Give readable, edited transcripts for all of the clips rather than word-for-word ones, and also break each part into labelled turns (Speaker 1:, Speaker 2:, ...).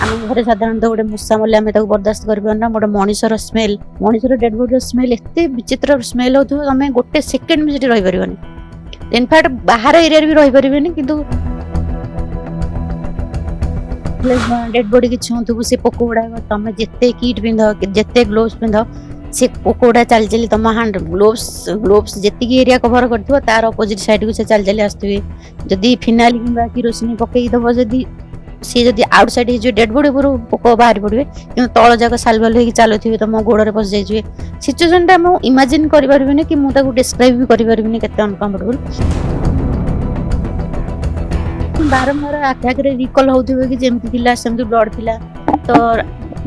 Speaker 1: ଆମ ଘରେ ସାଧାରଣତଃ ଗୋଟେ ମୂଷା ମଲେ ଆମେ ତାକୁ ବରଦାସ୍ତ କରିପାରୁନା। ଗୋଟେ ମଣିଷର ସ୍ମେଲ, ମଣିଷର ଡେଡ ବଡିର ସ୍ମେଲ ଏତେ ବିଚିତ୍ର ସ୍ମେଲ ହଉଥିବ, ତମେ ଗୋଟେ ସେକେଣ୍ଡ ବି ସେଠି ରହିପାରିବନି। ଇନଫ୍ୟାକ୍ଟ ବାହାର ଏରିଆରେ ବି ରହିପାରିବେନି। କିନ୍ତୁ ଡେଡ ବଡି କିଛି ଛୁଉଁଥିବୁ, ସେ ପୋକ ଗୁଡାକ ତମେ ଯେତେ କିଟ୍ ପିନ୍ଧ, ଯେତେ ଗ୍ଲୋଭ୍ସ ପିନ୍ଧ, ସେ ପୋକ ଗୁଡା ଚାଲି ଚାଲି ତମ ହ୍ୟାଣ୍ଡ ଗ୍ଲୋଭ୍ସ ଯେତିକି ଏରିଆ କଭର କରିଥିବ ତାର ଅପୋଜିଟ ସାଇଡକୁ ସେ ଚାଲି ଚାଲି ଆସୁଥିବେ। ଯଦି ଫିନାଇଲ କିମ୍ବା କିରୋସିନି ପକେଇ ଦବ, ଯଦି ଆଉଟ ସାଇଡ ହେଇଯିବ, ଡେଡ ବଡି ଉପରୁ ପୋକ ବାହାରି ପଡିବେ, କିନ୍ତୁ ତଳ ଯାକ ସାଲବାଲ ହେଇକି ଚାଲୁଥିବେ, ତମ ଗୋଡରେ ପଶି ଯାଇଥିବେ। ସିଚୁଏସନ ଟା ମୁଁ ଇମାଜିନ କରିପାରିବିନି କି ମୁଁ ତାକୁ ଡେସ୍କ୍ରାଇବ ବି କରିପାରିବିନି କେତେ ଅନକମ୍ଫର୍ଟେବଲ। ବାରମ୍ବାର ଆଖି ଆଗରେ ରିକଲ ହଉଥିବ କି ଯେମିତି ଥିଲା ସେମିତି ବ୍ଲଡ ଥିଲା। ତ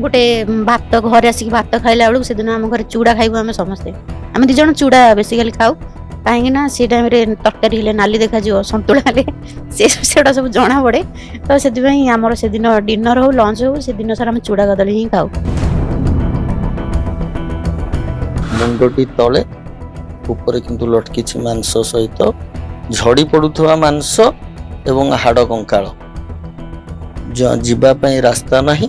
Speaker 1: ଗୋଟେ ଭାତ ଘରେ ଆସିକି ଭାତ ଖାଇଲା ବେଳକୁ, ସେଦିନ ଆମ ଘରେ ଚୁଡା ଖାଇବୁ ଆମେ ସମସ୍ତେ। ଆମେ 2 ଜଣ ଚୁଡା ବେସିକାଲି ଖାଉ, କାହିଁକି ନା ସେ ଟାଇମରେ ତରକାରୀ ହେଲେ ନାଲି ଦେଖାଯିବ, ସନ୍ତୁଳା ହେଲେ ସେଗୁଡା ସବୁ ଜଣା ପଡେ। ତ ସେଥିପାଇଁ ଆମର ସେଦିନ ଡିନର ହଉ ଲଞ୍ଚ ହଉ, ସେଦିନ ସାରା ଆମେ ଚୁଡା କଦଳୀ ହିଁ ଖାଉ।
Speaker 2: ମୁଣ୍ଡଟି ତଳେ, ଉପରେ କିନ୍ତୁ ଲଟକିଛି ମାଂସ ସହିତ ଝଡ଼ି ପଡୁଥିବା ମାଂସ ଏବଂ ହାଡ଼ କଙ୍କାଳ। ଯିବା ପାଇଁ ରାସ୍ତା ନାହିଁ,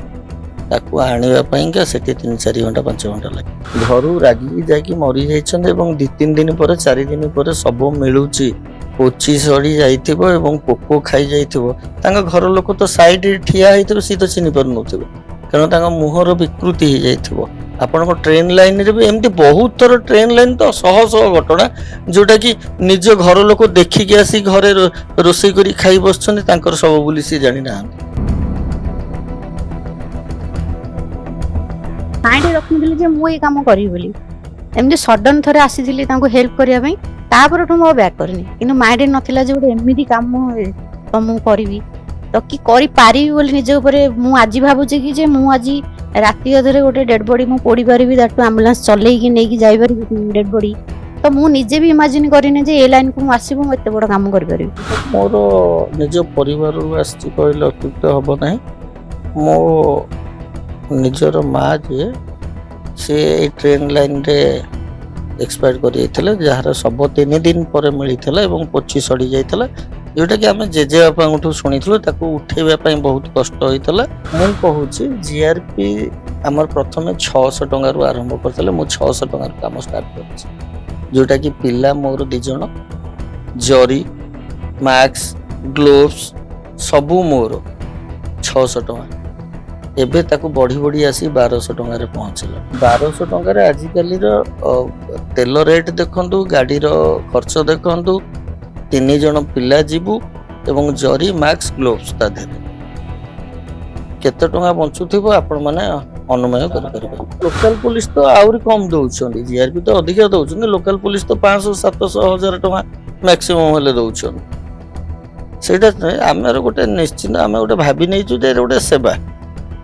Speaker 2: ତାକୁ ଆଣିବା ପାଇଁକା ସେଠି 3-4 ଘଣ୍ଟା 5 ଘଣ୍ଟା ଲାଗେ। ଘରୁ ରାଗିକି ଯାଇକି ମରି ଯାଇଛନ୍ତି ଏବଂ 2-3 ଦିନ ପରେ 4 ଦିନ ପରେ ଶବ ମିଳୁଛି, ପୋଚି ସଡ଼ି ଯାଇଥିବ ଏବଂ ପୋକ ଖାଇ ଯାଇଥିବ। ତାଙ୍କ ଘର ଲୋକ ତ ସାଇଡରେ ଠିଆ ହେଇଥିବେ, ସିଏ ତ ଚିହ୍ନି ପାରୁନଥିବେ, କାରଣ ତାଙ୍କ ମୁହଁର ବିକୃତି ହେଇଯାଇଥିବ। ଆପଣଙ୍କ ଟ୍ରେନ ଲାଇନରେ ବି ଏମିତି ବହୁତ ଥର, ଟ୍ରେନ ଲାଇନ ତ ଶହ ଶହ ଘଟଣା, ଯୋଉଟା କି ନିଜ ଘର ଲୋକ ଦେଖିକି ଆସି ଘରେ ରୋଷେଇ କରି ଖାଇ ବସୁଛନ୍ତି, ତାଙ୍କର ଶବ ବୋଲି ସିଏ ଜାଣିନାହାନ୍ତି।
Speaker 1: ମାଇଣ୍ଡରେ ରଖିନଥିଲି ଯେ ମୁଁ ଏଇ କାମ କରିବି ବୋଲି। ଏମିତି ସଡନ ଥରେ ଆସିଥିଲି ତାଙ୍କୁ ହେଲ୍ପ କରିବା ପାଇଁ, ତାପରଠୁ ମୁଁ ବ୍ୟାକ୍ କରିନି। କିନ୍ତୁ ମାଇଣ୍ଡରେ ନଥିଲା ଯେ ଗୋଟେ ଏମିତି କାମ ତ ମୁଁ କରିବି, ତ କି କରିପାରିବି ବୋଲି ନିଜ ଉପରେ। ମୁଁ ଆଜି ଭାବୁଛି କି ଯେ ମୁଁ ଆଜି ରାତି ଅଧରେ ଗୋଟେ ଡେଡ ବଡି ମୁଁ ପୋଡ଼ି ପାରିବି, ତାଠୁ ଆମ୍ବୁଲାନ୍ସ ଚଲେଇକି ନେଇକି ଯାଇପାରିବି ଡେଡ ବଡି। ତ ମୁଁ ନିଜେ ବି ଇମାଜିନ କରିନି ଯେ ଏ ଲାଇନକୁ ମୁଁ ଆସିବି, ମୁଁ ଏତେ ବଡ କାମ କରିପାରିବି।
Speaker 2: ମୋର ନିଜ ପରିବାରରୁ ଆସିଛି କହିଲେ ଅତ୍ୟୁକ୍ତି ହବ ନାହିଁ। ମୋ ନିଜର ମା ଯିଏ, ସେ ଏଇ ଟ୍ରେନ ଲାଇନରେ ଏକ୍ସପାୟାର୍ଡ କରିଯାଇଥିଲେ, ଯାହାର ଶବ 3 ଦିନ ପରେ ମିଳିଥିଲା ଏବଂ ପୋଚି ସଡ଼ି ଯାଇଥିଲା, ଯୋଉଟାକି ଆମେ ଜେଜେବାପାଙ୍କଠୁ ଶୁଣିଥିଲୁ। ତାକୁ ଉଠେଇବା ପାଇଁ ବହୁତ କଷ୍ଟ ହୋଇଥିଲା। ମୁଁ କହୁଛି ଜିଆରପି ଆମର ପ୍ରଥମେ 600 ଟଙ୍କାରୁ ଆରମ୍ଭ କରିଥିଲେ। ମୁଁ 600 ଟଙ୍କାରୁ କାମ ଷ୍ଟାର୍ଟ କରିଛି, ଯୋଉଟାକି ପିଲା ମୋର 2 ଜଣ, ଜରି, ମାସ୍କ, ଗ୍ଲୋଭ୍ସ ସବୁ ମୋର 600 ଟଙ୍କା। ଏବେ ତାକୁ ବଢି ବଢି ଆସି 1200 ଟଙ୍କାରେ ପହଞ୍ଚିଲା। 1200 ଟଙ୍କାରେ ଆଜିକାଲିର ତେଲ ରେଟ୍ ଦେଖନ୍ତୁ, ଗାଡିର ଖର୍ଚ୍ଚ ଦେଖନ୍ତୁ, 3 ଜଣ ପିଲା ଯିବୁ ଏବଂ ଜରି, ମାସ୍କ, ଗ୍ଲୋଭ୍ସ, ତା ଦେହରେ କେତେ ଟଙ୍କା ବଞ୍ଚୁଥିବ ଆପଣ ମାନେ ଅନୁମୟ କରିପାରିବେ। ଲୋକାଲ ପୋଲିସ ତ ଆହୁରି କମ ଦଉଛନ୍ତି, ଜିଆରପି ତ ଅଧିକା ଦଉଛନ୍ତି। ଲୋକାଲ ପୋଲିସ ତ 500, 700, 1000 ଟଙ୍କା ମ୍ୟାକ୍ସିମମ୍ ହେଲେ ଦଉଛନ୍ତି। ସେଇଟା ଆମର ଗୋଟେ ନିଶ୍ଚିନ୍ତ, ଆମେ ଗୋଟେ ଭାବି ନେଇଛୁ ଯେ ଗୋଟେ ସେବା,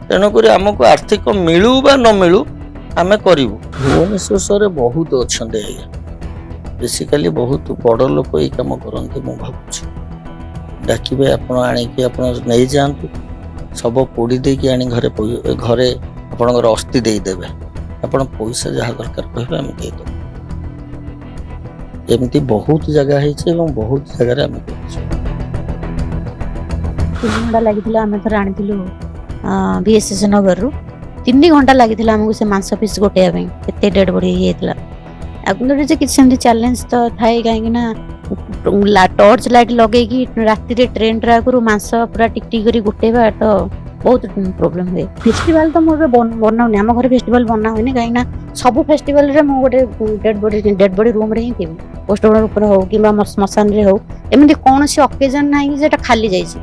Speaker 2: ତେଣୁକରି ଆମକୁ ଆର୍ଥିକ ମିଳୁ ବା ନ ମିଳୁ ଆମେ କରିବୁ। ଭୁବନେଶ୍ୱରରେ ବହୁତ ଅଛନ୍ତି ଆଜ୍ଞା, ବେସିକାଲି ବହୁତ ବଡ଼ ଲୋକ ଏଇ କାମ କରନ୍ତି। ମୁଁ ଭାବୁଛି ଡାକିବେ, ଆପଣ ଆଣିକି ଆପଣ ନେଇଯାଆନ୍ତୁ, ଶବ ପୋଡ଼ି ଦେଇକି ଆଣି ଘରେ ଆପଣଙ୍କର ଅସ୍ଥି ଦେଇଦେବେ। ଆପଣ ପଇସା ଯାହା ଦରକାର କହିବେ, ଆମେ ଦେଇଦେବୁ। ଏମିତି ବହୁତ ଜାଗା ହେଇଛି ଏବଂ ବହୁତ ଜାଗାରେ ଆମେ କରିଛୁ।
Speaker 1: 3 ଘଣ୍ଟା ଲାଗିଥିଲା। ଆମେ ଥରେ ଆଣିଥିଲୁ VSS ନଗରରୁ, 3 ଘଣ୍ଟା ଲାଗିଥିଲା ଆମକୁ ସେ ମାଂସ ପିସ୍ ଗୋଟେଇବା ପାଇଁ। ଏତେ ଡେଡ ବଡି ହେଇଯାଇଥିଲା। ଆଗୁରୁ ଯେ କିଛି ସେମିତି ଚ୍ୟାଲେଞ୍ଜ ତ ଥାଏ, କାହିଁକି ନା ଟର୍ଚ୍ଚ ଲାଇଟ୍ ଲଗେଇକି ରାତିରେ ଟ୍ରେନ ଟ୍ରାକରୁ ମାଂସ ପୁରା ଟିକ୍ ଟିକ୍ କରି ଗୋଟେଇବା ତ ବହୁତ ପ୍ରୋବ୍ଲେମ ହୁଏ। ଫେଷ୍ଟିଭାଲ ତ ମୁଁ ଏବେ ବନାଉନି, ଆମ ଘରେ ଫେଷ୍ଟିଭାଲ ବନା ହୁଏନି, କାହିଁକି ନା ସବୁ ଫେଷ୍ଟିଭାଲରେ ମୁଁ ଗୋଟେ ଡେଡ ବଡି ରୁମରେ ହିଁ ଥିବି। ପୋଷ୍ଟମର୍ଟମ ଉପରେ ହଉ କିମ୍ବା ଶ୍ମଶାନରେ ହଉ, ଏମିତି କୌଣସି ଅକେଜନ ନାହିଁ କି ସେଟା ଖାଲି ଯାଇଛି।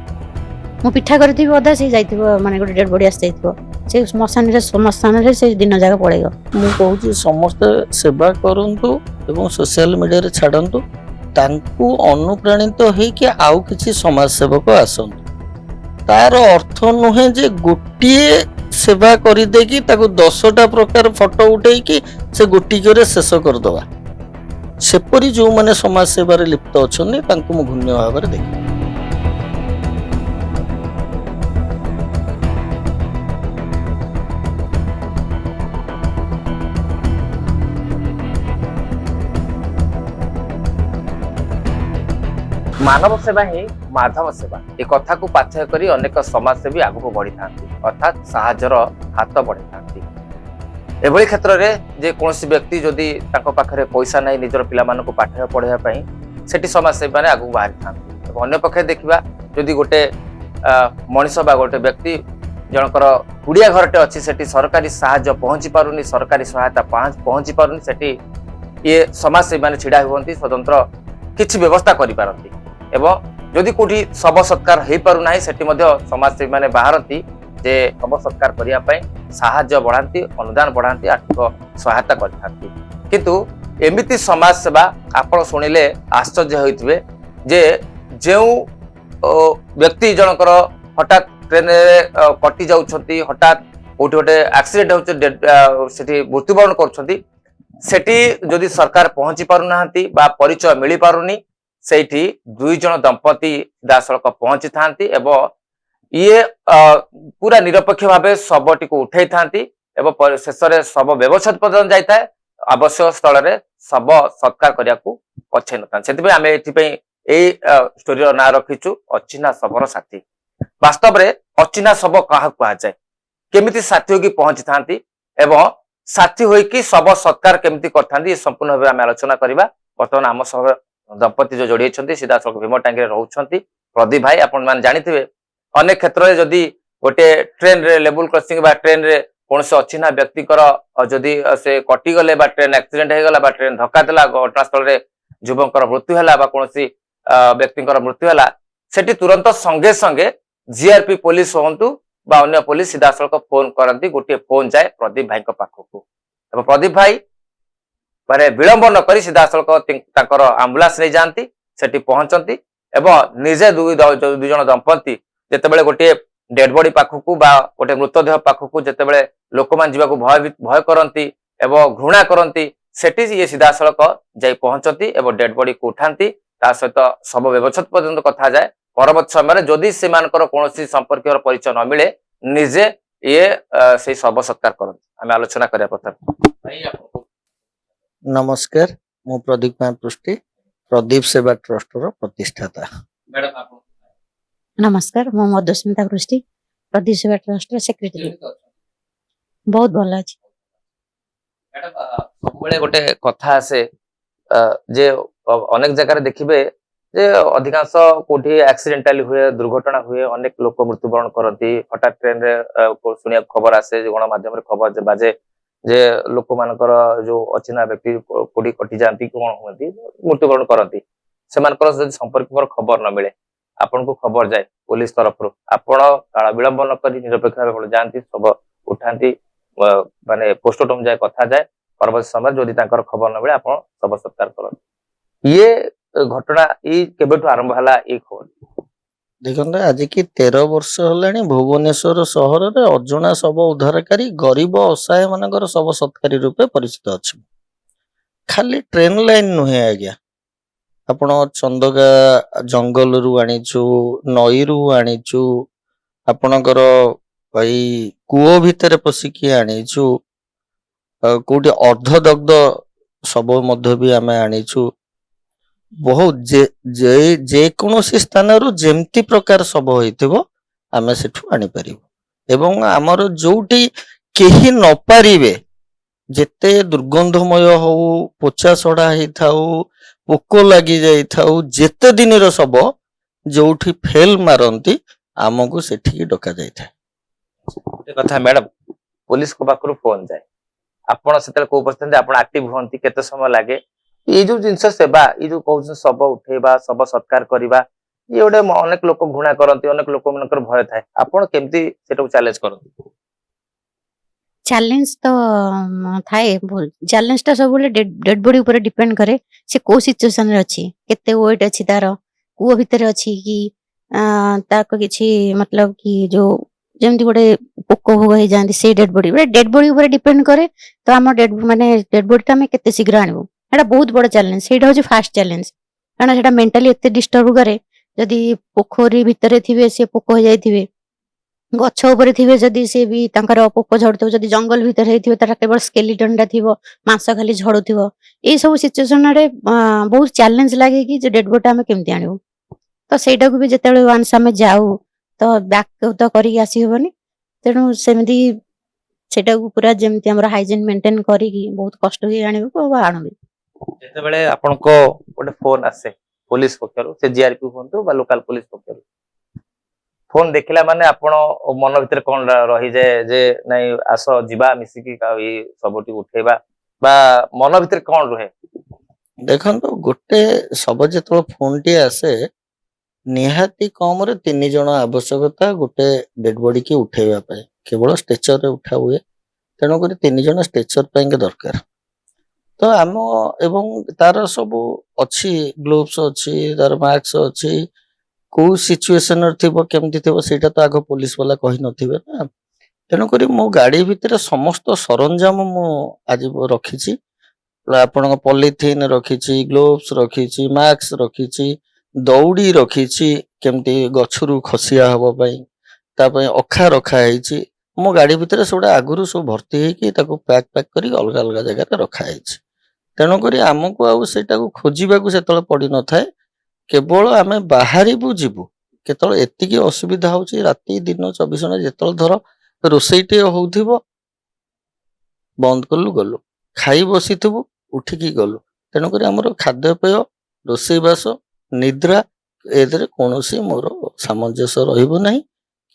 Speaker 1: ମୁଁ ପିଠା କରିଥିବି ଅଧା, ସେ ଯାଇଥିବ, ମାନେ ଗୋଟେ ଡେଡ ବଡି ଆସିଯାଇଥିବ, ସେ ଶ୍ମଶାନରେ ସେ ଦିନ ଯାକ ପଳେଇବ।
Speaker 2: ମୁଁ କହୁଛି ସମସ୍ତେ ସେବା କରନ୍ତୁ ଏବଂ ସୋସିଆଲ ମିଡିଆରେ ଛାଡନ୍ତୁ, ତାଙ୍କୁ ଅନୁପ୍ରାଣିତ ହେଇକି ଆଉ କିଛି ସମାଜ ସେବକ ଆସନ୍ତୁ। ତାର ଅର୍ଥ ନୁହେଁ ଯେ ଗୋଟିଏ ସେବା କରିଦେଇକି ତାକୁ 10ଟା ପ୍ରକାର ଫଟୋ ଉଠେଇକି ସେ ଗୋଟିକରେ ଶେଷ କରିଦବା। ସେପରି ଯୋଉମାନେ ସମାଜ ସେବାରେ ଲିପ୍ତ ଅଛନ୍ତି, ତାଙ୍କୁ ମୁଁ ଘୃଣ୍ୟ ଭାବରେ ଦେଖେ।
Speaker 3: मानव सेवा ही माधव सेवा ए कथा को पाथ्य करी अनेक समाजसेवी आगु बढ़ी था अर्थात साहाज्यर हाथ बढ़ी था एभली क्षेत्र में जे कौन व्यक्ति जदि पाखे पैसा नहीं निजर पिला पाठ पढ़ाई सेठी समाजसेवी मैंने आगु बाहरी था अन्य पक्षे देखा जदि गोटे मनीष बा गोटे व्यक्ति जनकर कुड़िया घरटे अच्छी सेठी सरकारी साहाय्य पहुंची पारुनी सरकारी सहायता पहुंची पारुनी सेठी ये समाजसेवी मैंने छिड़ा हुआ स्वतंत्र किछि व्यवस्था करि पारंती एवं जदि कोठी शव सत्कार हो पारुना सेठी मध्य समाजसेवी मैंने बाहरती जे शव सत्कार करिया पई साहाय्य बढ़ाती अनुदान बढ़ाती आर्थिक सहायता करथांती किंतु एमिति समाज सेवा आपण सुनिले आश्चर्य होइतबे जे जेउ व्यक्ति जनकर हठात ट्रेन कटि जाउछंती हठात कोठी गोटे एक्सीडेंट होउछ सेठी मृत्युवरण करछंती सेठी जदि सरकार पहुंची पारुनाहांती बा परिचय मिली पारुनी सेठी दुई जन दंपति दासलक पहुंची थांती एवं ये पूरा निरपेक्ष भावे शवटी को उठाई थांती एवं शेष में शव व्यवच्छेद पर्यंत जाए आवश्यक स्थल में शव सत्कार करने को पछे न से आम ये स्टोरी ना रखीचु अचिन्हा शवर साथी वास्तव में अचिन्हा शव क्या कहुए केमिति साथी होगी पहुंची थांती एवं साथी होइकी शव सत्कार केमिति करथांती संपूर्ण भाव आम आलोचना करबा वर्तमान आम सह दंपति जो जोड़ी सीधासख भीम टांगी रोचंती प्रदीप भाई आपण माने जानिथिबे अनेक क्षेत्र में जदि गोटे ट्रेन रे लेवल क्रॉसिंग बा ट्रेन रे कौन से अचिन्हा व्यक्ति जदि से कटि गले बा ट्रेन एक्सीडेंट हो गला बा ट्रेन धक्का देला घटनास्थल रे युवकर मृत्यु हैला बा कौन व्यक्ति मृत्यु हैला सेठी तुरंत संगे संगे जीआरपी पुलिस होंतु बा अन्य पुलिस सीधासख फोन करती गोटे फोन जाए प्रदीप भाई पाखक प्रदीप भाई माने विलंब न करी सीधासख आंबुलांस नहीं जाती सेठी पहुंचती एवं निजे दुई जन दंपति जितेबाला गोटे डेड बॉडी पाखक बा गोटे मृतदेह पाखक जितेबाला लोक मान जावाक भय करती एवं घृणा करती सेठी ये सीधासख जाई पहुंचती एवं डेड बॉडी को उठाती सहित शव व्यवच्छेद पर्यंत कथा जाए परवर्त समय जदि से कौन संपर्क परिचय न मिले निजे ये से शव सत्कार करते आम आलोचना करिया प्रथम
Speaker 2: नमस्कार मु प्रदीप महापृष्टि प्रदीप सेवा ट्रस्ट रो प्रतिष्ठाता
Speaker 3: मैडम आप
Speaker 1: नमस्कार मो मधुस्मिता पृष्टि प्रदीप सेवा ट्रस्ट सेक्रेटरी बहुत भल अछि
Speaker 3: सबले गोटे कथा आसे जे अनेक जगह देखिबे जे अधिकांश कोठी एक्सीडेंटली हुए दुर्घटना हुए अनेक लोक मृत्युवरण करती हठात ट्रेन रे सुनिया खबर आसे गणमाध्यम खबर बाजे जे लोक मानकर जो अचिन्हा व्यक्ति कोठी कटि जाती कौन हुए मृत्युवरण करती से संपर्क पर खबर न मिले आपन को खबर जाए पुलिस तरफ आपण काल विलंब न करी निरपेक्ष भाव जाती सब उठाती माने पोस्टमार्टम जाए कथा जाए परवर्ती समय जदि खबर न मिले आप शव सत्कार कर ये घटना ये केबेठु आरंभ हला ये खबर
Speaker 2: देखते आज की 13 वर्ष है भुवनेश्वर सहर में अजଣା शव उद्धारकारी गरीब असहाय मानकर शव सत्कारी रूपे परिचित अच्छे खाली ट्रेन लाइन नुहे आज्ञा आपण चंदगा जंगल रु आनीचु नई रु आनीचु आपणकर भाई कूओ भितर पशिकी आनीचु कोटी अर्धदग्ध शव मध्य भी आम आनीचु बहुत जे कोनोसी स्थान रु जेमती प्रकार शव होइथिबो आमे सेठु आनी परिबो एवं आमर जोटी केही न पारिबे जेते दुर्गंधमय हो पोचा सड़ा ही थाउ पोको लगी जाई थाउ जेते दिन रो शव जोठी फेल मारंती आमको सेठी डका जाई था
Speaker 3: कथा मैडम पुलिस को पाखरु फोन जाए आपण सेते को उपस्थित आपण एक्टिव होंती केते समय लागे ये जो जिनस सेवा ये जो कहउछ शव उठेबा शव सत्कार करबा ये गोटे अनेक लोक घृणा करती अनेक लोक मनकर भय थाए आपण केमती सेटो चैलेंज करती
Speaker 1: चैलेंज तो थाए चैलेंज तो सब डेड बॉडी ऊपर डिपेंड करे से को सिचुएशन रे अछि केते वेट अछि तार को भीतर अछि कि ताको किछि मतलब कि जो जेमती गोटे पोक भोग हो जाती से डेड बॉडी ऊपर डिपेंड करे तो आम डेड बॉडी हमें केते शीघ्र आनबो एटा बहुत बड़ चैलेंज सेटा होची फास्ट चैलेंज कारण सेटा मेंटली एते डिस्टर्ब करे जदी पोखरी भितरे थिबे से पोक हो जाइथिबे गछ ऊपर थिबे जदी से भी तांकर पोक झड़थो जदी जंगल भितर हेथिबे तारा केवल स्केलेटन टा थिबो मांस खाली झड़ुथिबो ए सब सिचुएशन रे बहुत चैलेंज लागे कि जे डेड बॉडी हमें केमती आनिबो ତ ସେଇଟାକୁ ବି ଯେତେବେଳେ ୱାନ୍ସ ଆମେ ଯାଉ ତ ବ୍ୟାକ୍ ତ କରିକି ଆସିହବନି, ତେଣୁ ସେମିତି ସେଟାକୁ ପୁରା ଯେମିତି ଆମର ହାଇଜିନ୍ ମେଣ୍ଟେନ୍ କରିକି ବହୁତ କଷ୍ଟ ହୋଇ ଆଣିବାକୁ ଆଣୁ।
Speaker 3: ଯେତେବେଳେ ଆପଣଙ୍କ ଗୋଟେ ଫୋନ ଆସେ ପୋଲିସ ପକ୍ଷରୁ, ସେ ଜିଆରପି ହୁଅନ୍ତୁ ବା ଲୋକାଲ ପୋଲିସ ପକ୍ଷରୁ, ଫୋନ ଦେଖିଲା ମାନେ ଆପଣ ମନ ଭିତରେ କଣ ରହିଯାଏ ଯେ ନାଇଁ ଆସ ଯିବା ମିଶିକି ଏଇ ସବୁଠି ଉଠେଇବା, ବା ମନ ଭିତରେ କଣ ରୁହେ?
Speaker 2: ଦେଖନ୍ତୁ, ଗୋଟେ ଶବ ଯେତେବେଳେ ଫୋନଟି ଆସେ ନିହାତି କମରେ 3 ଜଣ ଆବଶ୍ୟକତା ଗୋଟେ ଡେଡ ବଡି କି ଉଠେଇବା ପାଇଁ। କେବଳ ଷ୍ଟ୍ରେଚରରେ ଉଠା ହୁଏ, ତେଣୁକରି 3 ଜଣ ଷ୍ଟ୍ରେଚର ପାଇଁକି ଦରକାର। ତ ଆମ ଏବଂ ତାର ସବୁ ଅଛି, ଗ୍ଲୋଭ୍ସ ଅଛି, ତାର ମାସ୍କ ଅଛି, କୋଉ ସିଚୁଏସନରେ ଥିବ କେମିତି ଥିବ ସେଇଟା ତ ଆଗ ପୋଲିସ ବାଲା କହିନଥିବେ ନା। ତେଣୁକରି ମୋ ଗାଡି ଭିତରେ ସମସ୍ତ ସରଞ୍ଜାମ ମୁଁ ଆଜି ରଖିଛି। ଆପଣଙ୍କ ପଲିଥିନ୍ ରଖିଛି, ଗ୍ଲୋଭ୍ସ ରଖିଛି, ମାସ୍କ ରଖିଛି, ଦଉଡ଼ି ରଖିଛି କେମିତି ଗଛରୁ ଖସିଆ ହବା ପାଇଁ, ତା ପାଇଁ ଅଖା ରଖା ହେଇଛି। ମୋ ଗାଡି ଭିତରେ ସେଗୁଡ଼ା ଆଗରୁ ସବୁ ଭର୍ତ୍ତି ହେଇକି ତାକୁ ପ୍ୟାକ୍ କରିକି ଅଲଗା ଅଲଗା ଜାଗାରେ ରଖା ହେଇଛି। ତେଣୁକରି ଆମକୁ ଆଉ ସେଇଟାକୁ ଖୋଜିବାକୁ ସେତେବେଳେ ପଡିନଥାଏ। କେବଳ ଆମେ ବାହାରିବୁ ଯିବୁ କେତେବେଳେ ଏତିକି ଅସୁବିଧା ହଉଛି, ରାତି ଦିନ 24 ଘଣ୍ଟା ଯେତେବେଳେ ଧର ରୋଷେଇଟିଏ ହଉଥିବ, ବନ୍ଦ କଲୁ ଗଲୁ, ଖାଇ ବସିଥିବୁ ଉଠିକି ଗଲୁ। ତେଣୁକରି ଆମର ଖାଦ୍ୟପେୟ, ରୋଷେଇବାସ, ନିଦ୍ରା ଏଥିରେ କୌଣସି ମୋର ସାମଞ୍ଜସ୍ୟ ରହିବ ନାହିଁ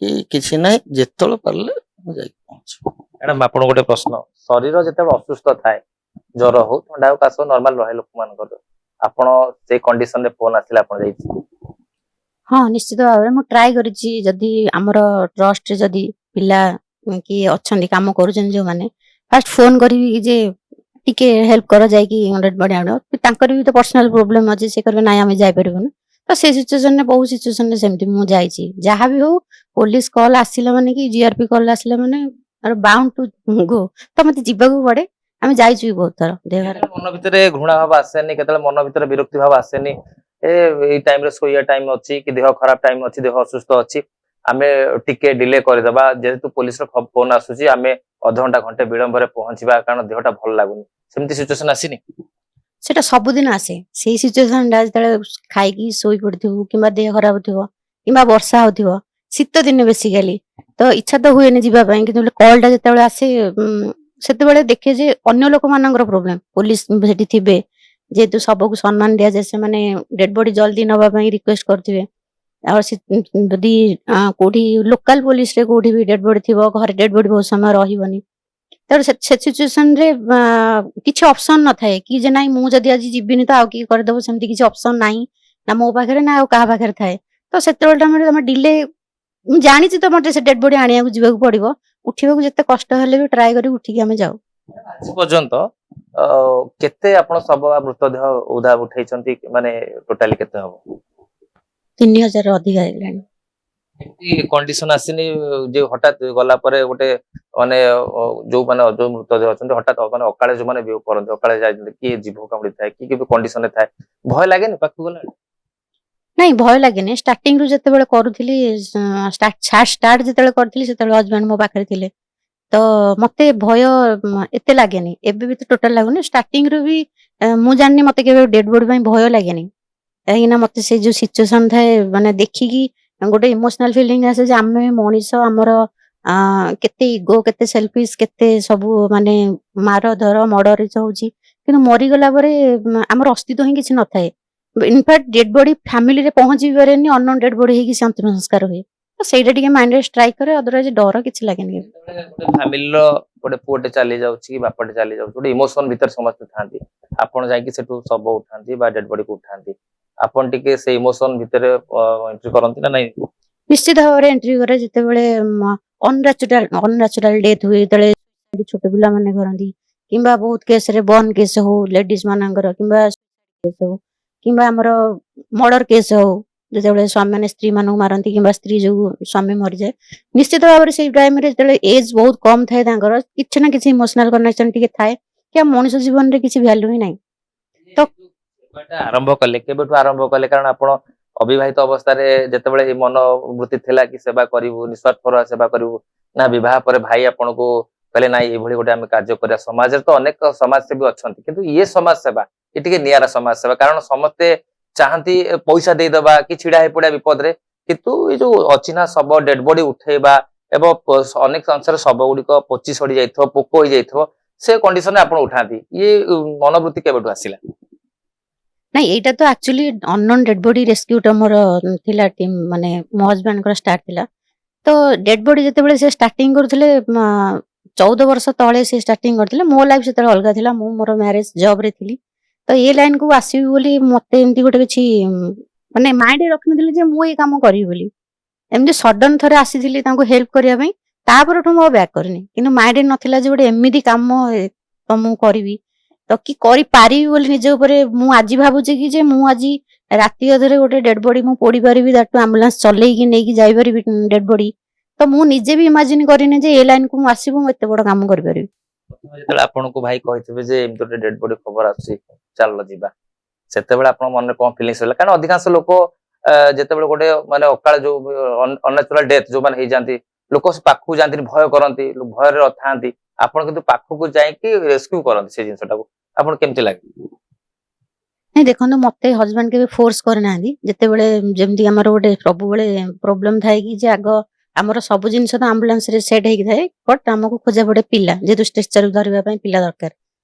Speaker 2: କି କିଛି ନାହିଁ। ଯେତେବେଳେ ପାରିଲେ ମୁଁ ଯାଇକି ପହଞ୍ଚିବି।
Speaker 3: ମ୍ୟାଡାମ ଆପଣଙ୍କୁ ଗୋଟେ ପ୍ରଶ୍ନ, ଶରୀର ଯେତେବେଳେ ଅସୁସ୍ଥ ଥାଏ, ଜ୍ୱର ହଉ ଥଣ୍ଡା ହଉ କାଶ ନର୍ମାଲ ରହେ ଲୋକମାନଙ୍କର, ଆପଣ ସେଇ କଣ୍ଡିସନରେ ଫୋନ ଆସିଲେ ଆପଣ ଯାଇଛି?
Speaker 1: ହଁ, ନିଶ୍ଚିତ ଭାବରେ ମୁଁ ଟ୍ରାଏ କରିଛି। ଯଦି ଆମର ଟ୍ରଷ୍ଟରେ ଯଦି ପିଲା କି ଅଛନ୍ତି କାମ କରୁଛନ୍ତି ଯୋଉମାନେ, ଫାଷ୍ଟ ଫୋନ କରିବି ଯେ ଟିକେ ହେଲ୍ପ କର ଯାଇକି ଡେଡ୍ ବଡି ଆଣ। ତାଙ୍କର ବି ତ ପର୍ସନାଲ ପ୍ରୋବ୍ଲେମ ଅଛି, ସେ କରିବେ ନାଇଁ ଆମେ ଯାଇପାରିବୁନି। ତ ସେଇ ସିଚୁଏସନରେ ବହୁ ସିଚୁଏସନରେ ସେମିତି ମୁଁ ଯାଇଛି। ଯାହା ବି ହଉ ପୋଲିସ କଲ୍ ଆସିଲା ମାନେ କି ଜିଆରପି କଲ୍ ଆସିଲା ମାନେ ବାଉଣ୍ଡ ଟୁ ଗୋ, ତ ମତେ ଯିବାକୁ ପଡେ। ଆମେ ଯାଇଛୁ ବି ବହୁତ ଥର। ଦେହ ଖରାପ
Speaker 3: ମନ ଭିତରେ ଘୃଣା ଭାବ ଆସେନି? କେତେବେଳେ ମନ ଭିତରେ ବିରକ୍ତି ଭାବ ଆସେନି? ଏଇ ଟାଇମରେ ଶୋଇବା ଟାଇମ ଅଛି କି ଦେହ ଖରାପ ଟାଇମ ଅଛି, ଦେହ ଅସୁସ୍ଥ ଅଛି, ଆମେ ଟିକେ ଡିଲେ କରିଦବା, ଯେହେତୁ ପୋଲିସର ଫୋନ ଆସୁଛି ଆମେ ଅଧଘଣ୍ଟା ଘଣ୍ଟେ ବିଳମ୍ବରେ ପହଞ୍ଚିବା କାରଣ ଦେହଟା ଭଲ ଲାଗୁନି, ସେମିତି ସିଚୁଏସନ ଆସିନି?
Speaker 1: ସେଟା ସବୁଦିନ ଆସେ। ସେଇ ସିଚୁଏସନଟା ଯେତେବେଳେ ଖାଇକି ଶୋଇ ପଡିଥିବୁ କିମ୍ବା ଦେହ ଖରାପ ଥିବ କିମ୍ବା ବର୍ଷା ହଉଥିବ, ଶୀତ ଦିନେ ବେସିକାଲି, ତ ଇଚ୍ଛା ତ ହୁଏନି ଯିବା ପାଇଁ। କିନ୍ତୁ କଲଟା ଯେତେବେଳେ ଆସେ ସେତେବେଳେ ଦେଖେ ଯେ ଅନ୍ୟ ଲୋକମାନଙ୍କର ପ୍ରୋବ୍ଲେମ, ପୋଲିସ ସେଠି ଥିବେ, ଯେହେତୁ ଶବକୁ ସମ୍ମାନ ଦିଆଯାଏ, ସେମାନେ ଡେଡ ବଡି ଜଲ୍ଦି ନବା ପାଇଁ ରିକ୍ୱେଷ୍ଟ କରିଥିବେ। ଆଉ ଯଦି କୋଉଠି ଲୋକାଲ ପୋଲିସରେ କୋଉଠି ବି ଡେଡ ବଡି ଥିବ, ଘରେ ଡେଡ ବଡି ବହୁତ ସମୟ ରହିବନି, ତେଣୁ ସେ ସିଚୁଏସନରେ କିଛି ଅପସନ ନଥାଏ କି ଯେ ନାଇଁ ମୁଁ ଯଦି ଆଜି ଯିବିନି ତ ଆଉ କିଏ କରିଦବ। ସେମିତି କିଛି ଅପସନ ନାହିଁ, ନା ମୋ ପାଖରେ ନା ଆଉ କାହା ପାଖରେ ଥାଏ। ତ ସେତେବେଳେ ତମେ ଡିଲେ, ମୁଁ ଜାଣିଛି ତ ମତେ ସେ ଡେଡ ବଡି ଆଣିବାକୁ ଯିବାକୁ ପଡିବ, ଉଠିବାକୁ ଯେତେ କଷ୍ଟ ହେଲେ ବି ଟ୍ରାଏ କରି ଉଠିକି ଆମେ ଯାଉ।
Speaker 3: ଆଜି ପର୍ଯ୍ୟନ୍ତ କେତେ ଆପଣ ଶବ ବା ମୃତଦେହ ଉଠେଇଛନ୍ତି, ମାନେ ଟୋଟାଲି କେତେ ହବ?
Speaker 1: 3000 ଅଧିକା ହେଇଗଲାଣି।
Speaker 3: ଏମିତି କଣ୍ଡିସନ ଆସିନି ଯେ ହଠାତ୍ ଗଲା ପରେ ଗୋଟେ ମାନେ ଯୋଉ ମୃତଦେହ ଅଛନ୍ତି ହଠାତ୍ ମାନେ ଅକାଳେ ଯୋଉମାନେ ବିୟୋଗ କରନ୍ତି, ଅକାଳେ ଯାଇଛନ୍ତି, କିଏ ଜୀବ କାମୁଡି ଥାଏ, କିଏ କେବେ କଣ୍ଡିସନରେ ଥାଏ, ଭୟ ଲାଗେନି ପାଖକୁ ଗଲାଣି?
Speaker 1: ନାଇଁ, ଭୟ ଲାଗେନି। ଷ୍ଟାର୍ଟିଂରୁ ଯେତେବେଳେ କରୁଥିଲି, ଷ୍ଟାର୍ଟ ଯେତେବେଳେ କରିଥିଲି ସେତେବେଳେ ହଜବେଣ୍ଡ ମୋ ପାଖରେ ଥିଲେ, ତ ମତେ ଭୟ ଏତେ ଲାଗେନି। ଏବେ ବି ତ ଟୋଟାଲ ଲାଗୁନି। ଷ୍ଟାର୍ଟିଂରୁ ବି ମୁଁ ଜାଣିନି ମତେ କେବେ ଡେଡ ବଡି ପାଇଁ ଭୟ ଲାଗେନି, କାହିଁକିନା ମତେ ସେ ଯୋଉ ସିଚୁଏସନ ଥାଏ ମାନେ ଦେଖିକି ଗୋଟେ ଇମୋସନାଲ ଫିଲିଙ୍ଗ ଆସେ ଯେ ଆମେ ମଣିଷ, ଆମର କେତେ ଇଗୋ, କେତେ ସେଲଫିଶ, କେତେ ସବୁ ମାନେ ମାର ଧର ମର୍ଡର ହଉଛି, କିନ୍ତୁ ମରିଗଲା ପରେ ଆମର ଅସ୍ତିତ୍ୱ ହିଁ କିଛି ନଥାଏ। ଇନଫାକ୍ଟ ଡେଡ ବଡି ଫ୍ୟାମିଲିରେ ପହଞ୍ଚି ବି ପାରେନି, ଅନନୋନ ଡେଡ ବଡି ହେଇକି ସେ ଅନ୍ତିମ ସଂସ୍କାର ହୁଏ। ତ ସେଇଟା ଟିକେ ମାଇଣ୍ଡରେ ଷ୍ଟ୍ରାଇକ୍ କରେ, ଅଦରୱାଇଜ ଡର କିଛି ଲାଗେନି।
Speaker 3: ଗୋଟେ ଫ୍ୟାମିଲିର ଗୋଟେ ପୁଅଟେ ଚାଲି ଯାଉଛି କି ବାପାଟେ ଚାଲି ଯାଉଛି, ଗୋଟେ ଇମୋସନ ଭିତରେ ସମସ୍ତେ ଥାନ୍ତି, ଆପଣ ଯାଇକି ସେଠୁ ଶବ ଉଠାନ୍ତି ବା ଡେଡ ବଡିକୁ ଉଠାନ୍ତି, ଆପଣ ଟିକେ ସେ ଇମୋସନ ଭିତରେ ଏଣ୍ଟ୍ରି କରନ୍ତି ନା ନାଇଁ?
Speaker 1: ନିଶ୍ଚିତ ଭାବରେ ଏଣ୍ଟ୍ରି କରେ। ଯେତେବେଳେ ଅନନ୍ୟାଚୁରାଲ ଡେଥ ହୁଏ, ଯେତେବେଳେ ଛୋଟ ପିଲାମାନେ କରନ୍ତି, କିମ୍ବା ବହୁତ କେସରେ ବର୍ନ କେସ ହଉ ଲେଡିଜ ମାନଙ୍କର, କିମ୍ବା କେସ ହଉ, କିମ୍ବା ଆମର ମର୍ଡର କେସ ହଉ, ଯେତେବେଳେ ସ୍ୱାମୀ ମାନେ ସ୍ତ୍ରୀ ମାନଙ୍କୁ ମାରନ୍ତି କିମ୍ବା ସ୍ତ୍ରୀ ଯୋଉ ସ୍ୱାମୀ ମରିଯାଏ, ନିଶ୍ଚିତ ଭାବରେ ସେଇ ଟାଇମରେ ଯେତେବେଳେ ଏଜ ବହୁତ କମ ଥାଏ, ତାଙ୍କର କିଛି ନା କିଛି ଇମୋସନାଲ କନେକ୍ସନ ଟିକେ ଥାଏ କି ମଣିଷ ଜୀବନରେ କିଛି ଭ୍ୟାଲୁ ହିଁ ନାହିଁ। ତ
Speaker 3: ଆରମ୍ଭ କଲେ କେବେଠୁ ଆରମ୍ଭ କଲେ? କାରଣ ଆପଣ ଅବିବାହିତ ଅବସ୍ଥାରେ ଯେତେବେଳେ ଏ ମନୋବୃତ୍ତି ଥିଲା କି ସେବା କରିବୁ, ନିଃସ୍ୱାର୍ଥର ସେବା କରିବୁ, ନା ବିବାହ ପରେ ଭାଇ ଆପଣଙ୍କୁ କହିଲେ ନାଇଁ ଏଇଭଳି ଗୋଟେ ଆମେ କାର୍ଯ୍ୟ କରିବା? ସମାଜରେ ତ ଅନେକ ସମାଜସେବୀ ଅଛନ୍ତି, କିନ୍ତୁ ଇଏ ସମାଜ ସେବା, ଏ ଟିକେ ନିଆରା ସମାଜ ସେବା। କାରଣ ସମସ୍ତେ ଚାହାନ୍ତି ପଇସା ଦେଇଦବା କି ଛିଡା ହେଇ ପଡିବା ବିପଦରେ, କିନ୍ତୁ ଏଇ ଯୋଉ ଅଚିହ୍ନା ଶବ ଡେଡ ବଡି ଉଠେଇବା ଏବଂ ଅନେକ ସଂଖ୍ୟାରେ ଶବ ଗୁଡିକ ପଚି ସଡି ଯାଇଥିବ, ପୋକ ହେଇଯାଇଥିବ, ସେ କଣ୍ଡିସନରେ ଆପଣ ଉଠାନ୍ତି, ଇଏ ମନୋବୃତ୍ତି କେବେଠୁ ଆସିଲା?
Speaker 1: ନାଇଁ ଏଇଟା ତ ଆକ୍ଚୁଆଲି ଅନନୋନ୍ ଡେଡ୍ ବଡି ରେସ୍କ୍ୟୁଟା ମୋର ଥିଲା ଟିମ୍, ମାନେ ମୋ ହଜବେଣ୍ଡଙ୍କର ଷ୍ଟାର୍ଟ ଥିଲା। ତ ଡେଡ୍ ବଡି ଯେତେବେଳେ ସେ ଷ୍ଟାର୍ଟିଂ କରୁଥିଲେ 14 ବର୍ଷ ତଳେ ସେ ଷ୍ଟାର୍ଟିଂ କରିଥିଲେ। ମୋ ଲାଇଫ ସେତେବେଳେ ଅଲଗା ଥିଲା, ମୁଁ ମୋର ମ୍ୟାରେଜ ଜବରେ ଥିଲି। ତ ଏ ଲାଇନକୁ ଆସିବି ବୋଲି ମତେ ଏମିତି ଗୋଟେ କିଛି ମାନେ ମାଇଣ୍ଡରେ ରଖିନଥିଲି ଯେ ମୁଁ ଏଇ କାମ କରିବି ବୋଲି। ଏମିତି ସଡନ ଥରେ ଆସିଥିଲି ତାଙ୍କୁ ହେଲ୍ପ କରିବା ପାଇଁ, ତାପରଠୁ ମୁଁ ଆଉ ବ୍ୟାକ୍ କରିନି। କିନ୍ତୁ ମାଇଣ୍ଡରେ ନଥିଲା ଯେ ଗୋଟେ ଏମିତି କାମ ତ ମୁଁ କରିବି, ତ କି କରିପାରିବି ବୋଲି ନିଜ ଉପରେ। ମୁଁ ଆଜି ଭାବୁଛି କି ଯେ ମୁଁ ଆଜି ରାତି ଅଧରେ ଗୋଟେ ଡେଡ୍ ବଡି ମୁଁ ପୋଡି ପାରିବି, ତାଠୁ ଆମ୍ବୁଲାନ୍ସ ଚଲେଇକି ନେଇକି ଯାଇପାରିବି ଡେଡ୍ ବଡି। ତ ମୁଁ ନିଜେ ବି ଇମାଜିନ କରିନି ଯେ ଏ ଲାଇନକୁ ମୁଁ ଆସିବୁ, ମୁଁ ଏତେ ବଡ କାମ କରିପାରିବି।
Speaker 3: ଯେତେବେଳେ ଆପଣଙ୍କୁ ଭାଇ କହିଥିବେ ଯେ ଏମିତି ଗୋଟେ ଡେଡ ବଡି ଖବର ଆସୁଛି, ଚାଲ ଯିବା, ସେତେବେଳେ ଆପଣଙ୍କ ମନରେ କଣ ଫିଲିଂସ ହେଲା? କାରଣ ଅଧିକାଂଶ ଲୋକ ଯେତେବେଳେ ଗୋଟେ ମାନେ ଅକାଳ ଯୋଉ ଅନନ୍ୟାଚୁରାଲ ଡେଥ ଯୋଉମାନେ ହେଇଯାନ୍ତି, ଲୋକ ସେ ପାଖକୁ ଯାଆନ୍ତିନି, ଭୟ କରନ୍ତି, ଭୟରେ ଥାଆନ୍ତି। ଆପଣ କିନ୍ତୁ ପାଖକୁ ଯାଇକି ରେସ୍କ୍ୟୁ କରନ୍ତି ସେ ଜିନିଷଟାକୁ, ଆପଣ କେମିତି ଲାଗେ?
Speaker 1: ନାଇଁ ଦେଖନ୍ତୁ, ମତେ ହଜବେଣ୍ଡ କେବେ ଫୋର୍ସ କରିନାହାନ୍ତି। ଯେତେବେଳେ ଯେମିତି ଆମର ଗୋଟେ ସବୁବେଳେ ପ୍ରୋବ୍ଲେମ ଥାଏ କି ଯେ ଆଗ ଆମର ସବୁ ଜିନିଷ ତ ଆମ୍ବୁଲାନ୍ସ ରେ ସେଟ୍ ହେଇକି ଥାଏ, ବଟ୍ ଆମକୁ ଖୋଜା ପଡେ ପିଲା, ଯେହେତୁ ଷ୍ଟ୍ରେଚର ଧରିବା ପାଇଁ ପିଲା ଦରକାର।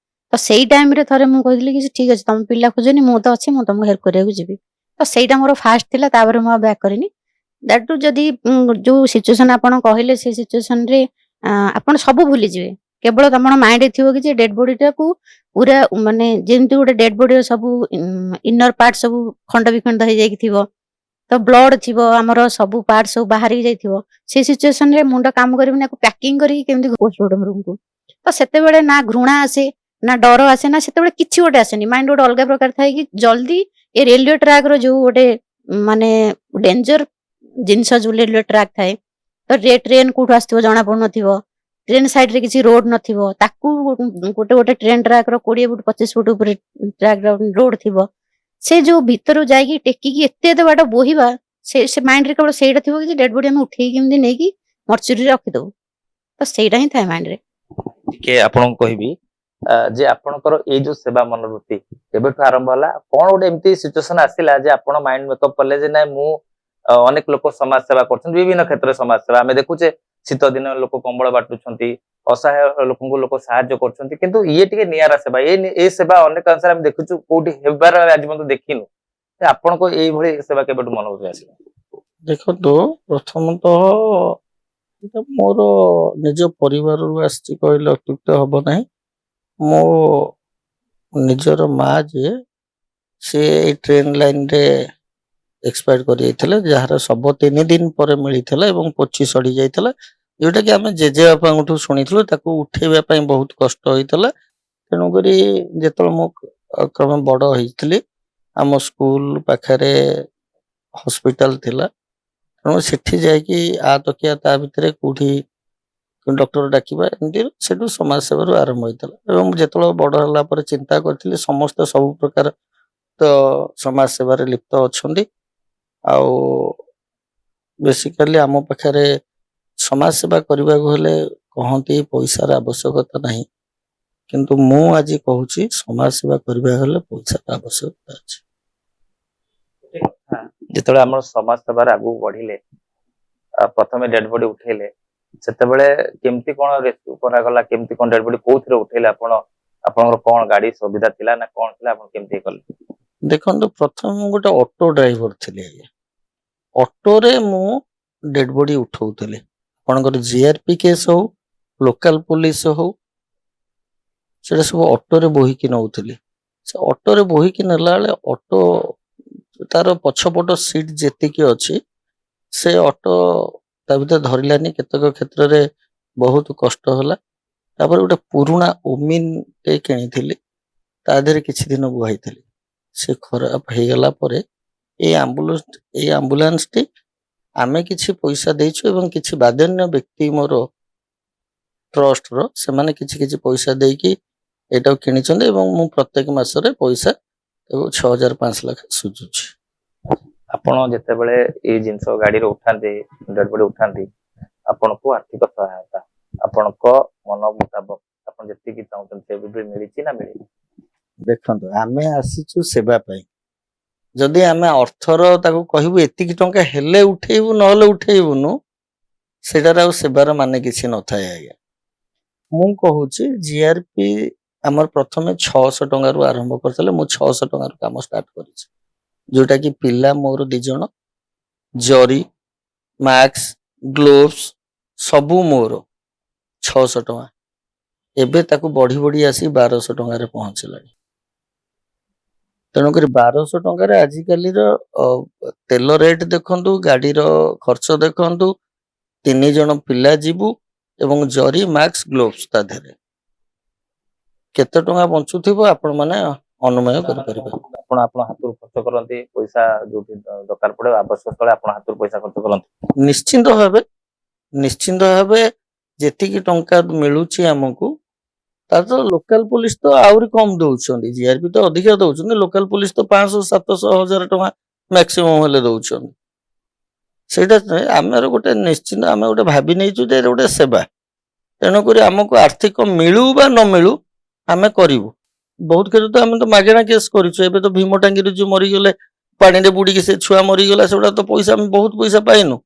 Speaker 1: ତ ସେଇ ଟାଇମରେ ଥରେ ମୁଁ କହିଥିଲି କି ଠିକ ଅଛି ତମେ ପିଲା ଖୋଜନି, ମୁଁ ତ ଅଛି, ମୁଁ ତମକୁ ହେଲ୍ପ କରିବାକୁ ଯିବି। ତ ସେଇଟା ମୋର ଫାଷ୍ଟ ଥିଲା, ତାପରେ ମୁଁ ଆଉ ବ୍ୟାକ୍ କରିନି। ଦ୍ୟାଟୁ ଯଦି ଯୋଉ ସିଚୁଏସନ ଆପଣ କହିଲେ, ସେ ସିଚୁଏସନରେ ଆପଣ ସବୁ ଭୁଲିଯିବେ। କେବଳ ତମର ମାଇଣ୍ଡରେ ଥିବ କି ଯେ ଡେଡ୍ ବଡିଟାକୁ ପୁରା ମାନେ ଯେମିତି ଗୋଟେ ଡେଡ୍ ବଡିର ସବୁ ଇନର ପାର୍ଟ ସବୁ ଖଣ୍ଡ ବିଖଣ୍ଡ ହେଇଯାଇକି ଥିବ, ତ ବ୍ଲଡ ଥିବ, ଆମର ସବୁ ପାର୍ଟ ସବୁ ବାହାରିକି ଯାଇଥିବ। ସେ ସିଚୁଏସନରେ ମୁଣ୍ଡ କାମ କରିବନି, ତାକୁ ପ୍ୟାକିଂ କରିକି କେମିତି ପୋଷ୍ଟମର୍ଟମ ରୁମକୁ। ତ ସେତେବେଳେ ନା ଘୃଣା ଆସେ, ନା ଡର ଆସେ, ନା ସେତେବେଳେ କିଛି ଗୋଟେ ଆସେନି। ମାଇଣ୍ଡ ଗୋଟେ ଅଲଗା ପ୍ରକାର ଥାଏ କି ଜଲ୍ଦି ଏ ରେଲୱେ ଟ୍ରାକର ଯୋଉ ଗୋଟେ ମାନେ ଡେଞ୍ଜର ଜିନିଷ, ଯୋଉ ରେଲୱେ ଟ୍ରାକ୍ ଥାଏ, ତ ଟ୍ରେନ କୋଉଠୁ ଆସିଥିବ ଜଣା ପଡୁନଥିବ, ଟ୍ରେନ ସାଇଡରେ କିଛି ରୋଡ ନଥିବ, ତାକୁ ଗୋଟେ ଗୋଟେ ଟ୍ରେନ ଟ୍ରାକ ର 20 ଫୁଟ 25 ଫୁଟ ଉପରେ ଟ୍ରାକ ରୋଡ ଥିବ, ସେ ଯୋଉ ଭିତରୁ ଯାଇକି ଟେକିକି ଏତେ ଏତେ ବାଟ ବୋହିବା, ସେ ମାଇଣ୍ଡରେ କେବଳ ସେଇଟା ଥିବ କି ଡେଡ୍ ବଡି ଆମେ ଉଠେଇକି କେମିତି ନେଇକି ମର୍ଚୁରୀରେ ରଖିଦବୁ। ତ ସେଇଟା ହିଁ ଥାଏ ମାଇଣ୍ଡରେ।
Speaker 3: ଟିକେ ଆପଣଙ୍କୁ କହିବି ଯେ ଆପଣଙ୍କର ଏଇ ଯୋଉ ସେବା ମନୋବୃତ୍ତି କେବେଠୁ ଆରମ୍ଭ ହେଲା? କଣ ଗୋଟେ ଏମିତି ସିଚୁଏସନ ଆସିଲା ଯେ ଆପଣ ମାଇଣ୍ଡ ମେକଅପ୍ କଲେ ଯେ ନାଇଁ ମୁଁ ଅନେକ ଲୋକ ସମାଜ ସେବା କରୁଛନ୍ତି, ବିଭିନ୍ନ କ୍ଷେତ୍ରରେ ସମାଜ ସେବା ଆମେ ଦେଖୁଛେ, ଶୀତ ଦିନ ଲୋକ କମ୍ବଳ ବାଟୁଛନ୍ତି, ଅସହାୟ ଲୋକଙ୍କୁ ଲୋକ ସାହାଯ୍ୟ କରୁଛନ୍ତି, କିନ୍ତୁ ଇଏ ଟିକେ ନିଆରା ସେବା। ଏ ସେବା ଅନେକ ଅଂଶରେ ଆମେ ଦେଖୁଛୁ, କୋଉଠି ହେବାର ଆଜି ପର୍ଯ୍ୟନ୍ତ ଦେଖିନୁ। ଆପଣଙ୍କ ଏଇଭଳି ସେବା କେବେଠୁ ମନୋବୃତ୍ତି ଆସିଲା?
Speaker 2: ଦେଖନ୍ତୁ, ପ୍ରଥମତଃ ଏଇଟା ମୋର ନିଜ ପରିବାରରୁ ଆସିଛି କହିଲେ ଅତ୍ୟୁକ୍ତି ହବ ନାହିଁ। ମୋ ନିଜର ମା ଯିଏ, ସେ ଏଇ ଟ୍ରେନ ଲାଇନରେ ଏକ୍ସପାୟାର୍ଡ କରିଯାଇଥିଲେ, ଯାହାର ଶବ 3 ଦିନ ପରେ ମିଳିଥିଲା ଏବଂ ପଚି ସଢି ଯାଇଥିଲା, ଯୋଉଟା କି ଆମେ ଜେଜେବାପାଙ୍କଠୁ ଶୁଣିଥିଲୁ। ତାକୁ ଉଠେଇବା ପାଇଁ ବହୁତ କଷ୍ଟ ହେଇଥିଲା। ତେଣୁକରି ଯେତେବେଳେ ମୁଁ କ୍ରମେ ବଡ ହେଇଥିଲି, ଆମ ସ୍କୁଲ ପାଖରେ ହସ୍ପିଟାଲ ଥିଲା, ତେଣୁ ସେଠି ଯାଇକି ଆ ତକିଆ ତା ଭିତରେ କୋଉଠି ଡକ୍ଟର ଡାକିବା, ଏମିତି ସେଠୁ ସମାଜ ସେବାରୁ ଆରମ୍ଭ ହେଇଥିଲା। ଏବଂ ଯେତେବେଳେ ବଡ ହେଲା ପରେ ଚିନ୍ତା କରିଥିଲି ସମସ୍ତେ ସବୁ ପ୍ରକାର ତ ସମାଜ ସେବାରେ ଲିପ୍ତ ଅଛନ୍ତି, ଆଉ ବେସିକାଲି ଆମ ପାଖରେ ସମାଜ ସେବା କରିବାକୁ ହେଲେ କହନ୍ତି ପଇସାର ଆବଶ୍ୟକତା ନାହିଁ, କିନ୍ତୁ ମୁଁ ଆଜି କହୁଛି ସମାଜ ସେବା କରିବାକୁ ହେଲେ ପଇସାର ଆବଶ୍ୟକତା ଅଛି।
Speaker 3: ଯେତେବେଳେ ଆମର ସମାଜ ସେବାରେ ଆଗକୁ ବଢିଲେ, ପ୍ରଥମେ ଡେଡ୍ ବଡି ଉଠେଇଲେ, ସେତେବେଳେ କେମିତି କଣ ରେସ୍କ୍ୟୁ କରାଗଲା? କେମିତି କଣ ଡେଡ୍ ବଡି କୋଉଥିରେ ଉଠେଇଲେ ଆପଣ? ଆପଣଙ୍କର କଣ ଗାଡି ସୁବିଧା ଥିଲା ନା କଣ ଥିଲା? ଆପଣ କେମିତି କଲେ?
Speaker 2: ଦେଖନ୍ତୁ, ପ୍ରଥମେ ମୁଁ ଗୋଟେ ଅଟୋ ଡ୍ରାଇଭର ଥିଲି ଆଜ୍ଞା। ଅଟୋରେ ମୁଁ ଡେଡ୍ ବଡି ଉଠଉଥିଲି। ଆପଣଙ୍କର ଜିଆରପି କେସ୍ ହଉ, ଲୋକାଲ ପୋଲିସ ହଉ, ସେଟା ସବୁ ଅଟୋରେ ବୋହିକି ନଉଥିଲି। ସେ ଅଟୋରେ ବୋହିକି ନେଲା ବେଳେ ଅଟୋ ତାର ପଛପଟ ସିଟ୍ ଯେତିକି ଅଛି, ସେ ଅଟୋ ତା ଭିତରେ ଧରିଲାନି। କେତେକ କ୍ଷେତ୍ରରେ ବହୁତ କଷ୍ଟ ହେଲା। ତାପରେ ଗୋଟେ ପୁରୁଣା ଓମିନ ଟେ କିଣିଥିଲି, ତା ଦେହରେ କିଛି ଦିନ ବୁହାଇଥିଲି। ସେ ଖରାପ ହେଇଗଲା ପରେ ଏଇ ଆମ୍ବୁଲାନ୍ସଟି ଆମେ କିଛି ପଇସା ଦେଇଛୁ ଏବଂ କିଛି ବାଦନ୍ୟ ବ୍ୟକ୍ତି ମୋର ଟ୍ରଷ୍ଟର, ସେମାନେ କିଛି କିଛି ପଇସା ଦେଇକି ଏଇଟାକୁ କିଣିଛନ୍ତି ଏବଂ ମୁଁ ପ୍ରତ୍ୟେକ ମାସରେ ପଇସା 6,000-5,00,000 ସୁଝୁଛି।
Speaker 3: ଆପଣ ଯେତେବେଳେ ଏଇ ଜିନିଷ ଗାଡିରେ ଉଠାନ୍ତି, ଡେଡ୍ ବଡି ଉଠାନ୍ତି, ଆପଣଙ୍କୁ ଆର୍ଥିକ ସହାୟତା ଆପଣଙ୍କ ମନ ମୁତାବକ ଆପଣ ଯେତିକି ଚାହୁଁଛନ୍ତି ସେ ବି ମିଳିଛି ନା ମିଳିନି?
Speaker 2: ଦେଖନ୍ତୁ, ଆମେ ଆସିଛୁ ସେବା ପାଇଁ। ଯଦି ଆମେ ଅର୍ଥର ତାକୁ କହିବୁ ଏତିକି ଟଙ୍କା ହେଲେ ଉଠେଇବୁ ନହେଲେ ଉଠେଇବୁନୁ, ସେଟାରେ ଆଉ ସେବାର ମାନେ କିଛି ନଥାଏ ଆଜ୍ଞା। ମୁଁ କହୁଛି ଜିଆରପି ଆମର ପ୍ରଥମେ 600 ଟଙ୍କାରୁ ଆରମ୍ଭ କରିଥିଲେ। ମୁଁ 600 ଟଙ୍କାରୁ କାମ ଷ୍ଟାର୍ଟ କରିଛି, ଯୋଉଟା କି ପିଲା ମୋର 2 ଜଣ, ଜରି, ମାସ୍କ, ଗ୍ଲୋଭ୍ସ ସବୁ ମୋର 600 ଟଙ୍କା। ଏବେ ତାକୁ ବଢି ବଢି ଆସି 1200 ଟଙ୍କାରେ ପହଞ୍ଚିଲାଣି। ତେଣୁକରି 1200 ଟଙ୍କାରେ ଆଜିକାଲିର ତେଲ ରେଟ୍ ଦେଖନ୍ତୁ, ଗାଡିର ଖର୍ଚ୍ଚ ଦେଖନ୍ତୁ, 3 ଜଣ ପିଲା ଯିବୁ ଏବଂ ଜରି, ମାସ୍କ, ଗ୍ଲୋଭ୍ସ ତା ଦେହରେ କେତେ ଟଙ୍କା ବଞ୍ଚୁଥିବ ଆପଣ ମାନେ ଅନୁମୟ କରିପାରିବେ।
Speaker 3: ଆପଣ ଆପଣ ହାତରୁ ଖର୍ଚ୍ଚ କରନ୍ତି ପଇସା, ଯୋଉଠି ଦରକାର ପଡେ ଆବଶ୍ୟକ ସ୍ଥଳେ ଆପଣ ହାତରୁ ପଇସା ଖର୍ଚ୍ଚ କରନ୍ତି?
Speaker 2: ନିଶ୍ଚିନ୍ତ ଭାବେ ଯେତିକି ଟଙ୍କା ମିଳୁଛି ଆମକୁ, ତାର ତ ଲୋକାଲ ପୋଲିସ ତ ଆହୁରି କମ ଦଉଛନ୍ତି, ଜିଆରପି ତ ଅଧିକା ଦଉଛନ୍ତି, ଲୋକାଲ ପୋଲିସ ତ 500, 700, 1000 ଟଙ୍କା ମ୍ୟାକ୍ସିମମ୍ ହେଲେ ଦଉଛନ୍ତି। ସେଇଟା ଆମର ଗୋଟେ ନିଶ୍ଚିନ୍ତ ଆମେ ଗୋଟେ ଭାବି ନେଇଛୁ ଯେ ଏଇଟା ଗୋଟେ ସେବା, ତେଣୁକରି ଆମକୁ ଆର୍ଥିକ ମିଳୁ ବା ନ ମିଳୁ ଆମେ କରିବୁ। ବହୁତ କ୍ଷେତ୍ରରେ ତ ଆମେ ତ ମାଗଣା କେସ୍ କରିଛୁ। ଏବେ ତ ଭୀମ ଟାଙ୍ଗିରେ ଯୋଉ ମରିଗଲେ, ପାଣିରେ ବୁଡିକି ସେ ଛୁଆ ମରିଗଲା, ସେଗୁଡା ତ ପଇସା ଆମେ ବହୁତ ପଇସା ପାଇନୁ।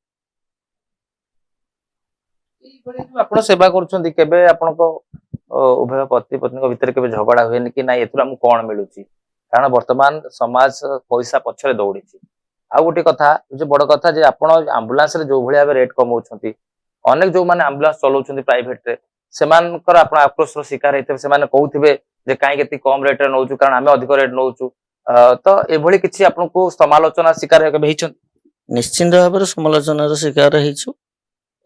Speaker 3: ଆପଣ ସେବା କରୁଛନ୍ତି, କେବେ ଆପଣଙ୍କ ଉଭୟ ପତି ପତ୍ନୀଙ୍କ ଭିତରେ କେବେ ଝଗଡା ହୁଏନି କି ନାଇଁ ଏଥିରୁ ଆମକୁ କଣ ମିଳୁଛି? କାରଣ ବର୍ତ୍ତମାନ ସମାଜ ପଇସା ପଛରେ ଦୌଡିଛି। ଆଉ ଗୋଟେ କଥା ଯେ ବଡ କଥା ଯେ ଆପଣ ଆମ୍ବୁଲାନ୍ସରେ ଯୋଉ ଭଳି ଭାବେ ରେଟ୍ କମାଉଛନ୍ତି, ଅନେକ ଯୋଉମାନେ ଆମ୍ବୁଲାନ୍ସ ଚଲାଉଛନ୍ତି ପ୍ରାଇଭେଟରେ, ସେମାନଙ୍କର ଆପଣ ଆକ୍ରୋଶର ଶିକାର ହେଇଥିବେ। ସେମାନେ କହୁଥିବେ ଯେ କାହିଁକି ଏତେ କମ ରେଟରେ ନଉଛୁ, କାରଣ ଆମେ ଅଧିକ ରେଟ୍ ନଉଛୁ। ତ ଏଭଳି କିଛି ଆପଣଙ୍କୁ ସମାଲୋଚନା ଶିକାର କେବେ ହେଇଛନ୍ତି?
Speaker 2: ନିଶ୍ଚିନ୍ତ ଭାବରେ ସମାଲୋଚନାର ଶିକାର ହେଇଛୁ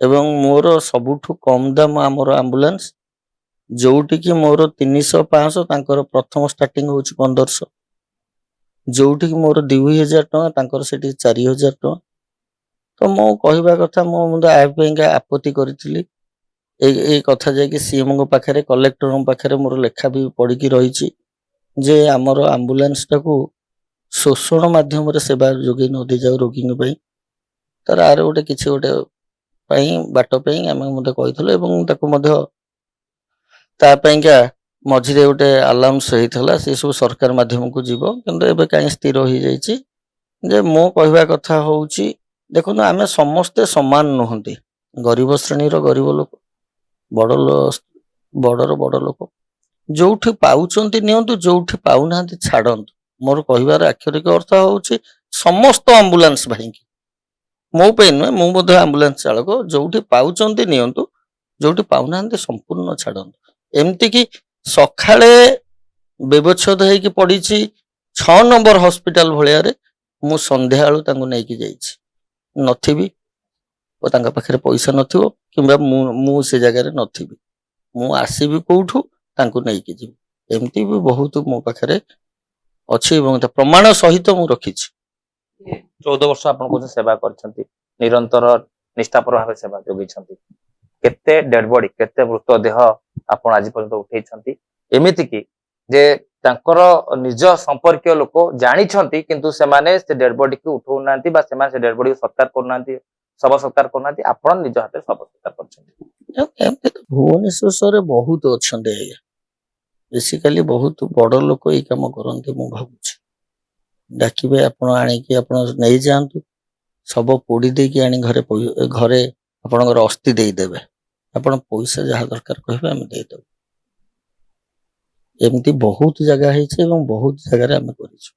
Speaker 2: ଏବଂ ମୋର ସବୁଠୁ କମ ଦାମ ଆମର ଆମ୍ବୁଲାନ୍ସ, ଯୋଉଠିକି ମୋର 300, 500, ତାଙ୍କର ପ୍ରଥମ ଷ୍ଟାର୍ଟିଂ ହଉଛି 1500, ଯୋଉଠିକି ମୋର 2000 ଟଙ୍କା, ତାଙ୍କର ସେଠି 4000 ଟଙ୍କା। ତ ମୁଁ କହିବା କଥା, ମୁଁ ଆ ପାଇଁକା ଆପତ୍ତି କରିଥିଲି। ଏଇ କଥା ଯାଇକି ସିଏମଙ୍କ ପାଖରେ, କଲେକ୍ଟରଙ୍କ ପାଖରେ ମୋର ଲେଖା ବି ପଡିକି ରହିଛି ଯେ ଆମର ଆମ୍ବୁଲାନ୍ସଟାକୁ ଶୋଷଣ ମାଧ୍ୟମରେ ସେବା ଯୋଗାଇ ନ ଦିଆଯାଉ ରୋଗୀଙ୍କ ପାଇଁ। ତାର ଆର ଗୋଟେ କିଛି ଗୋଟେ ପାଇଁ ବାଟ ପାଇଁ ଆମେ ମଧ୍ୟ କହିଥିଲୁ ଏବଂ ତାକୁ ମଧ୍ୟ ତା ପାଇଁକା ମଝିରେ ଗୋଟେ ଆଲାଉନ୍ସ ହେଇଥିଲା, ସେ ସବୁ ସରକାର ମାଧ୍ୟମକୁ ଯିବ, କିନ୍ତୁ ଏବେ କାହିଁ ସ୍ଥିର ହେଇଯାଇଛି। ଯେ ମୁଁ କହିବା କଥା ହଉଛି, ଦେଖନ୍ତୁ ଆମେ ସମସ୍ତେ ସମାନ ନୁହନ୍ତି। ଗରିବ ଶ୍ରେଣୀର ଗରିବ ଲୋକ, ବଡର ବଡ ଲୋକ, ଯୋଉଠି ପାଉଛନ୍ତି ନିଅନ୍ତୁ, ଯୋଉଠି ପାଉନାହାନ୍ତି ଛାଡନ୍ତୁ। ମୋର କହିବାର ଆକ୍ଷରିକ ଅର୍ଥ ହଉଛି ସମସ୍ତ ଆମ୍ବୁଲାନ୍ସ ଭାଇକି, ମୋ ପାଇଁ ନୁହେଁ, ମୁଁ ମଧ୍ୟ ଆମ୍ବୁଲାନ୍ସ ଚାଳକ, ଯୋଉଠି ପାଉଛନ୍ତି ନିଅନ୍ତୁ, ଯୋଉଠି ପାଉନାହାନ୍ତି ସମ୍ପୂର୍ଣ୍ଣ ଛାଡନ୍ତୁ। ଏମିତିକି ସକାଳେ ବ୍ୟବଚ୍ଛେଦ ହେଇକି ପଡିଛି 6 ନମ୍ବର ହସ୍ପିଟାଲ ଭଳିଆରେ, ମୁଁ ସନ୍ଧ୍ୟାବେଳୁ ତାଙ୍କୁ ନେଇକି ଯାଇଛି, ନଥିବି ଓ ତାଙ୍କ ପାଖରେ ପଇସା ନଥିବ, କିମ୍ବା ମୁଁ ସେ ଜାଗାରେ ନଥିବି, ମୁଁ ଆସିବି କୋଉଠୁ ତାଙ୍କୁ ନେଇକି ଯିବି। ଏମିତି ବି ବହୁତ ମୋ ପାଖରେ ଅଛି ଏବଂ ତା ପ୍ରମାଣ ସହିତ ମୁଁ ରଖିଛି।
Speaker 3: 14 ବର୍ଷ ଆପଣ କହୁଛନ୍ତି ସେବା କରିଛନ୍ତି, ନିରନ୍ତର ନିଷ୍ଠାପର ଭାବେ ସେବା ଯୋଗେଇଛନ୍ତି। କେତେ ଡେଡ ବଡି, କେତେ ମୃତଦେହ ଆପଣ ଆଜି ପର୍ଯ୍ୟନ୍ତ ଉଠେଇଛନ୍ତି, ଏମିତି କି ଯେ ତାଙ୍କର ନିଜ ସମ୍ପର୍କୀୟ ଲୋକ ଜାଣିଛନ୍ତି କିନ୍ତୁ ସେମାନେ ସେ ଡେଡ ବଡିକୁ ଉଠଉନାହାନ୍ତି ବା ସେମାନେ ସେ ଡେଡ ବଡିକୁ ସତ୍କାର କରୁନାହାନ୍ତି, ଶବ ସତ୍କାର କରୁନାହାନ୍ତି, ଆପଣ ନିଜ ହାତରେ ଶବ ସତ୍କାର କରିଛନ୍ତି।
Speaker 2: ଏମିତି ତ ଭୁବନେଶ୍ୱରରେ ବହୁତ ଅଛନ୍ତି ଆଜ୍ଞା, ବେସିକାଲି ବହୁତ ବଡ ଲୋକ ଏଇ କାମ କରନ୍ତି। ମୁଁ ଭାବୁଛି ଡାକିବେ, ଆପଣ ଆଣିକି ଆପଣ ନେଇଯାଆନ୍ତୁ, ଶବ ପୋଡି ଦେଇକି ଆଣି ଘରେ ଆପଣଙ୍କର ଅସ୍ଥି ଦେଇଦେବେ, ଆପଣ ପଇସା ଯାହା ଦରକାର କହିବେ ଆମେ ଦେଇଦେବୁ। ଏମିତି ବହୁତ ଜାଗା ହେଇଛି ଏବଂ ବହୁତ ଜାଗାରେ ଆମେ କରିଛୁ।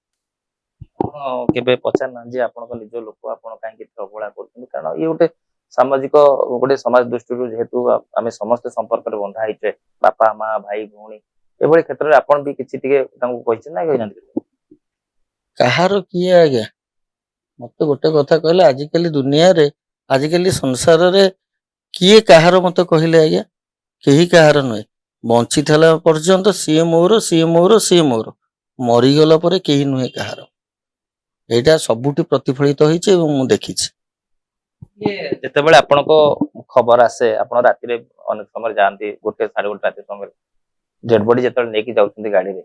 Speaker 3: କେବେ ପଚାରିନାହାନ୍ତି ଯେ ଆପଣଙ୍କ ନିଜ ଲୋକ ଆପଣ କାହିଁକି ଅବହେଳା କରୁଛନ୍ତି? କାରଣ ଇଏ ଗୋଟେ ସାମାଜିକ, ଗୋଟେ ସମାଜ ଦୃଷ୍ଟିରୁ ଯେହେତୁ ଆମେ ସମସ୍ତେ ସମ୍ପର୍କରେ ବନ୍ଧା ହେଇଛେ, ବାପା ମା ଭାଇ ଭଉଣୀ, ଏଭଳି କ୍ଷେତ୍ରରେ ଆପଣ ବି କିଛି ଟିକେ ତାଙ୍କୁ କହିଛନ୍ତି ନା କହିନାହାନ୍ତି?
Speaker 2: କାହାର କିଏ ଆଜ୍ଞା, ମତେ ଗୋଟେ କଥା କହିଲେ, ଆଜିକାଲି ଦୁନିଆରେ, ଆଜିକାଲି ସଂସାରରେ କିଏ କାହାର ମତେ କହିଲେ ଆଜ୍ଞା? କେହି କାହାର ନୁହେଁ। ବଞ୍ଚିଥିଲା ପର୍ଯ୍ୟନ୍ତ ସିଏ ମୋର, ସିଏ ମୋର, ସିଏ ମୋର, ମରିଗଲା ପରେ କେହି ନୁହେଁ କାହାର। ଏଇଟା ସବୁଠି ପ୍ରତିଫଳିତ ହେଇଛି ଏବଂ ମୁଁ ଦେଖିଛି।
Speaker 3: ଯେତେବେଳେ ଆପଣଙ୍କ ଖବର ଆସେ, ଆପଣ ରାତିରେ ଅନେକ ସମୟରେ ଯାଆନ୍ତି, 1, 1:30 ରାତି ସମୟରେ ଡେଡ ବଡି ଯେତେବେଳେ ନେଇକି ଯାଉଛନ୍ତି ଗାଡିରେ,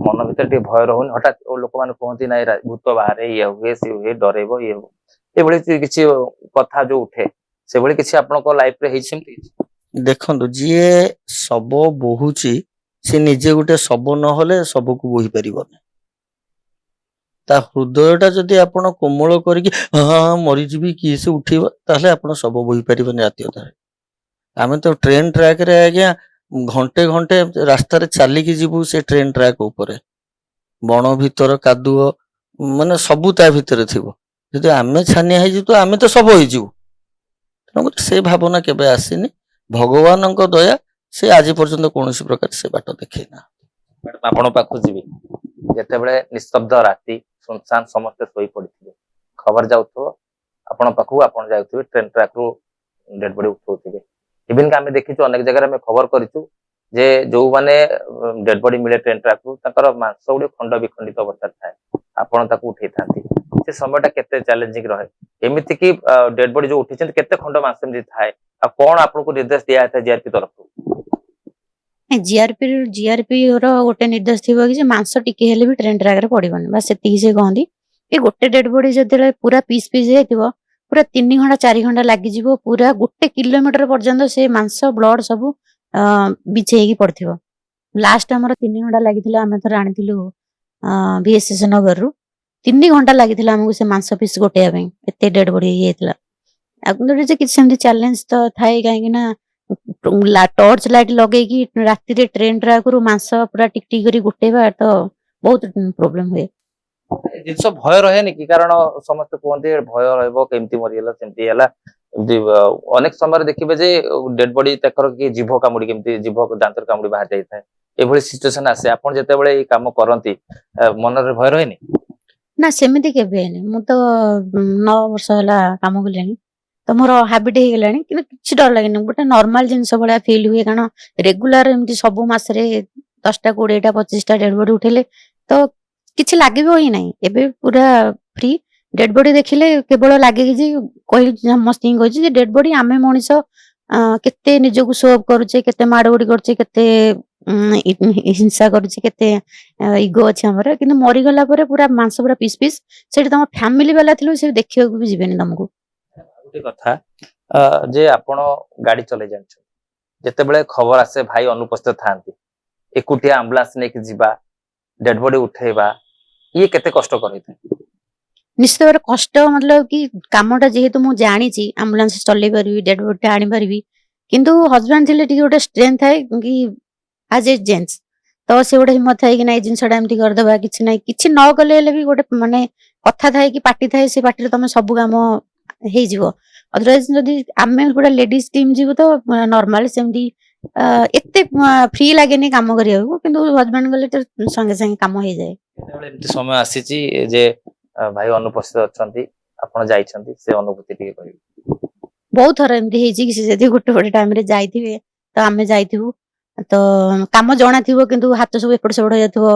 Speaker 3: ମନ ଭିତରେ ଟିକେ ଭୟ ରହୁନି? ହଠାତ୍ ଲୋକମାନେ କୁହନ୍ତି ନାଇଁ ଭୂତ ବାହାରେ, ଇଏ ହୁଏ, ସିଏ ହୁଏ, ଡରେଇବ, ଇଏ ହବ, ଏଭଳି କିଛି କଥା ଯୋଉ ଉଠେ, ସେଭଳି କିଛି ଆପଣଙ୍କ ଲାଇଫରେ ହେଇଛି ସେମିତି?
Speaker 2: ଦେଖନ୍ତୁ, ଯିଏ ଶବ ବୋହୁଛି ସେ ନିଜେ ଗୋଟେ ଶବ ନହେଲେ ଶବକୁ ବୋହି ପାରିବନି। ତା ହୃଦୟଟା ଯଦି ଆପଣ କୋମଳ କରିକି ହଁ ମରିଯିବି କିଏ ସେ ଉଠେଇବ, ତାହେଲେ ଆପଣ ଶବ ବୋହି ପାରିବେନି ରାତି ଅଧରେ। ଆମେ ତ ଟ୍ରେନ ଟ୍ରାକରେ ଆଜ୍ଞା ଘଣ୍ଟେ ଘଣ୍ଟେ ରାସ୍ତାରେ ଚାଲିକି ଯିବୁ ସେ ଟ୍ରେନ ଟ୍ରାକ ଉପରେ, ବଣ ଭିତର କାଦୁଅ ମାନେ ସବୁ ତା ଭିତରେ ଥିବ। ଯଦି ଆମେ ଛାନିଆ ହେଇଯିବୁ ତ ଆମେ ତ ଶବ ହେଇଯିବୁ। ତେଣୁକରି ସେ ଭାବନା କେବେ ଆସିନି। ଭଗବାନଙ୍କ ଦୟା, ସେ ଆଜି ପର୍ଯ୍ୟନ୍ତ କୌଣସି ପ୍ରକାର ସେ ବାଟ ଦେଖେଇନା।
Speaker 3: ମ୍ୟାଡାମ ଆପଣଙ୍କ ପାଖକୁ ଯିବି, ଯେତେବେଳେ ନିସ୍ତବ୍ଧ ରାତି, ସୁନସାନ, ସମସ୍ତେ ଶୋଇ ପଡିଥିବେ, ଖବର ଯାଉଥିବ ଆପଣଙ୍କ ପାଖକୁ, ଆପଣ ଯାଉଥିବେ ଟ୍ରେନ ଟ୍ରାକରୁ ଡେଡ ବଡି ଉଠଉଥିବେ। ଇଭିନ ଆମେ ଦେଖିଛୁ ଅନେକ ଜାଗାରେ ଆମେ ଖବର କରିଛୁ ଯେ ଯୋଉମାନେ ଡେଡ ବଡି ମିଳେ ଟ୍ରେନ ଟ୍ରାକରୁ ତାଙ୍କର ମାଂସ ଗୁଡିକ ଖଣ୍ଡ ବିଖଣ୍ଡିତ ଅବସ୍ଥାରେ ଥାଏ, ଆପଣ ତାକୁ ଉଠେଇଥାନ୍ତି। ସେ ସମୟଟା କେତେ ଚ୍ୟାଲେଞ୍ଜିଂ ରହେ, ଏମିତି କି ଡେଡ ବଡି ଯୋଉ ଉଠେଇଛନ୍ତି କେତେ ଖଣ୍ଡ ମାଂସ ଏମିତି ଥାଏ, ଆଉ କଣ ଆପଣଙ୍କୁ ନିର୍ଦ୍ଦେଶ ଦିଆଯାଇଥାଏ ଜିଆରପି ତରଫରୁ?
Speaker 1: ଜିଆରପି ର ଗୋଟେ ନିର୍ଦ୍ଦେଶ ଥିବ କି ଯେ ମାଂସ ଟିକେ ହେଲେ ବି ଟ୍ରେନ ଟ୍ରାକରେ ପଡିବନି, ବାସ୍ ସେତିକି ସେ କହନ୍ତି। ଏ ଗୋଟେ ଡେଡ ବଡି ଯେତେବେଳେ ପୁରା ପିସ୍ ପିସ୍ ହେଇଥିବ, ପୁରା 3 ଘଣ୍ଟା 4 ଘଣ୍ଟା ଲାଗିଯିବ, ପୁରା 1 କିଲୋମିଟର ପର୍ଯ୍ୟନ୍ତ ସେ ମାଂସ ବ୍ଲଡ ସବୁ ବିଛେଇକି ପଡିଥିବ। ଲାଷ୍ଟ ଆମର 3 ଘଣ୍ଟା ଲାଗିଥିଲା, ଆମେ ଥରେ ଆଣିଥିଲୁ VSS ନଗରରୁ। 3 ଘଣ୍ଟା ଲାଗିଥିଲା ଆମକୁ ସେ ମାଂସ ପିସ୍ ଗୋଟେଇବା ପାଇଁ, ଏତେ ଡେଡ ବଡି ହେଇଯାଇଥିଲା। ଆଗୁରୁ ଯେ କିଛି ସେମିତି ଚ୍ୟାଲେଞ୍ଜ ତ ଥାଏ, କାହିଁକି ନା ଟର୍ଚ ଲାଇଟ ଲଗେଇକି ରାତିରେ ଟ୍ରେନ ଟ୍ରାକରୁ ମାଂସ ପୁରା ଟିକ ଟିକ କରି ଗୋଟେଇବା ତ ବହୁତ ପ୍ରୋବ୍ଲେମ ହୁଏ।
Speaker 3: ଏ ଜିନିଷ ଭୟ ରହେନି କି? କାରଣ ସମସ୍ତେ କୁହନ୍ତି ଭୟ ରହିବ, କେମିତି ମରିଗଲା ସେମିତି ହେଲା, ଏମିତି ଅନେକ ସମୟରେ ଦେଖିବେ ଯେ ଡେଡ ବଡି ତାଙ୍କର କିଏ ଜିଭ କାମୁଡି, କେମିତି ଜିଭ ଦାନ୍ତରେ କାମୁଡି ବାହାରି ଯାଇଥାଏ, ଏଭଳି ସିଚୁଏସନ ଆସେ। ଆପଣ ଯେତେବେଳେ ଏଇ କାମ କରନ୍ତି ମନରେ ଭୟ ରହେନି?
Speaker 1: ନା, ସେମିତି କେବେ ହେଇନି। ମୁଁ ତ 9 ବର୍ଷ ହେଲା କାମ କଲିଣି, ତ ମୋର ହାବିଟ ହେଇଗଲାଣି, କିନ୍ତୁ କିଛି ଡର ଲାଗେନି। ଗୋଟେ ନର୍ମାଲ ଜିନିଷ ଭଳିଆ ଫିଲ୍ ହୁଏ, କାରଣ ରେଗୁଲାର ଏମିତି ସବୁ ମାସରେ 10ଟା 20ଟା 25ଟା ଡେଡ ବଡି ଉଠେଇଲେ ତ କିଛି ଲାଗିବ ହିଁ ନାହିଁ। ଏବେ ପୁରା ଫ୍ରି। ଡେଡ ବଡି ଦେଖିଲେ କେବଳ ଲାଗେ କି ଯେ କହିଲି, ସମସ୍ତଙ୍କୁ କହିଛି ଯେ ଡେଡ ବଡି, ଆମେ ମଣିଷ କେତେ ନିଜକୁ ସୋ ଅପ୍ କରୁଛେ, କେତେ ମାଡଗୋଡି କରୁଛେ, କେତେ ହିଂସା କରୁଛେ, କେତେ ଇଗୋ ଅଛି ଆମର, କିନ୍ତୁ ମରିଗଲା ପରେ ପୁରା ମାଂସ ପୁରା ପିସ୍ ପିସ୍। ସେଠି ତମ ଫ୍ୟାମିଲି ବାଲା ଥିଲେ ସେ ଦେଖିବାକୁ ବି ଯିବେନି ତମକୁ।
Speaker 3: ଗୋଟେ କଥା, ଯେ ଆପଣ ଗାଡି ଚଲେଇ ଜାଣିଛନ୍ତି, ଯେତେବେଳେ ଖବର ଆସେ ଭାଇ ଅନୁପସ୍ଥିତ ଥାନ୍ତି, ଏକୁଟିଆ ଆମ୍ବୁଲାନ୍ସ ନେଇକି ଯିବା, ଡେଡ ବଡି ଉଠେଇବା, ଇଏ କେତେ କଷ୍ଟ କରିଥାଏ?
Speaker 1: ନିଶ୍ଚିତ ଭାବରେ କଷ୍ଟ, ମତଲବ କି କାମଟା ଯେହେତୁ ମୁଁ ଜାଣିଛି, ଆମ୍ବୁଲାନ୍ସ ଚଲେଇ ପାରିବି, ଡେଡ ବଡିଟା ଆଣିପାରିବି, କିନ୍ତୁ ହଜବାଣ୍ଡ ଥିଲେ ଟିକେ ଗୋଟେ ଷ୍ଟ୍ରେନ୍ଥ ଥାଏ କି ଆଜ ଏ ଜେଣ୍ଟସ, ତ ସେ ଗୋଟେ ହିମ୍ମତ ଥାଏ କି ନାଇଁ ଜିନିଷଟା ଏମିତି କରିଦବା, କିଛି ନାହିଁ, କିଛି ନ କଲେ ହେଲେ ବି ଗୋଟେ ମାନେ କଥା ଥାଏ କି ପାଟି ଥାଏ, ସେ ପାଟିରେ ତମେ ସବୁ କାମ ହେଇଯିବ। ଅଦରୱାଇଜ ଯଦି ଆମେ ଗୋଟେ ଲେଡିଜ ଟିମ୍ ଯିବୁ ତ ନର୍ମାଲ ସେମିତି ଏତେ ଫ୍ରି ଲାଗେନି କାମ କରିବାକୁ, କିନ୍ତୁ ହଜବାଣ୍ଡ ଗଲେ ତ ସଙ୍ଗେ ସାଙ୍ଗେ କାମ ହେଇଯାଏ।
Speaker 3: ଯେତେବେଳେ ଏମିତି ସମୟ ଆସିଛି ଯେ ଭାଇ ଅନୁପସ୍ଥିତ ଅଛନ୍ତି, ଆପଣ ଯାଇଛନ୍ତି, ସେ ଅନୁଭୂତି ଟିକେ କହିବେ?
Speaker 1: ବହୁତ ଥର ଏମିତି ହେଇଛି କି ସେ ଯଦି ଗୋଟେ ଟାଇମରେ ଯାଇଥିବେ, ତ ଆମେ ଯାଇଥିବୁ, ତ କାମ ଜଣା ଥିବ କିନ୍ତୁ ହାତ ସବୁ ଏପଟ ସେପଟ ହେଇଯାଇଥିବ,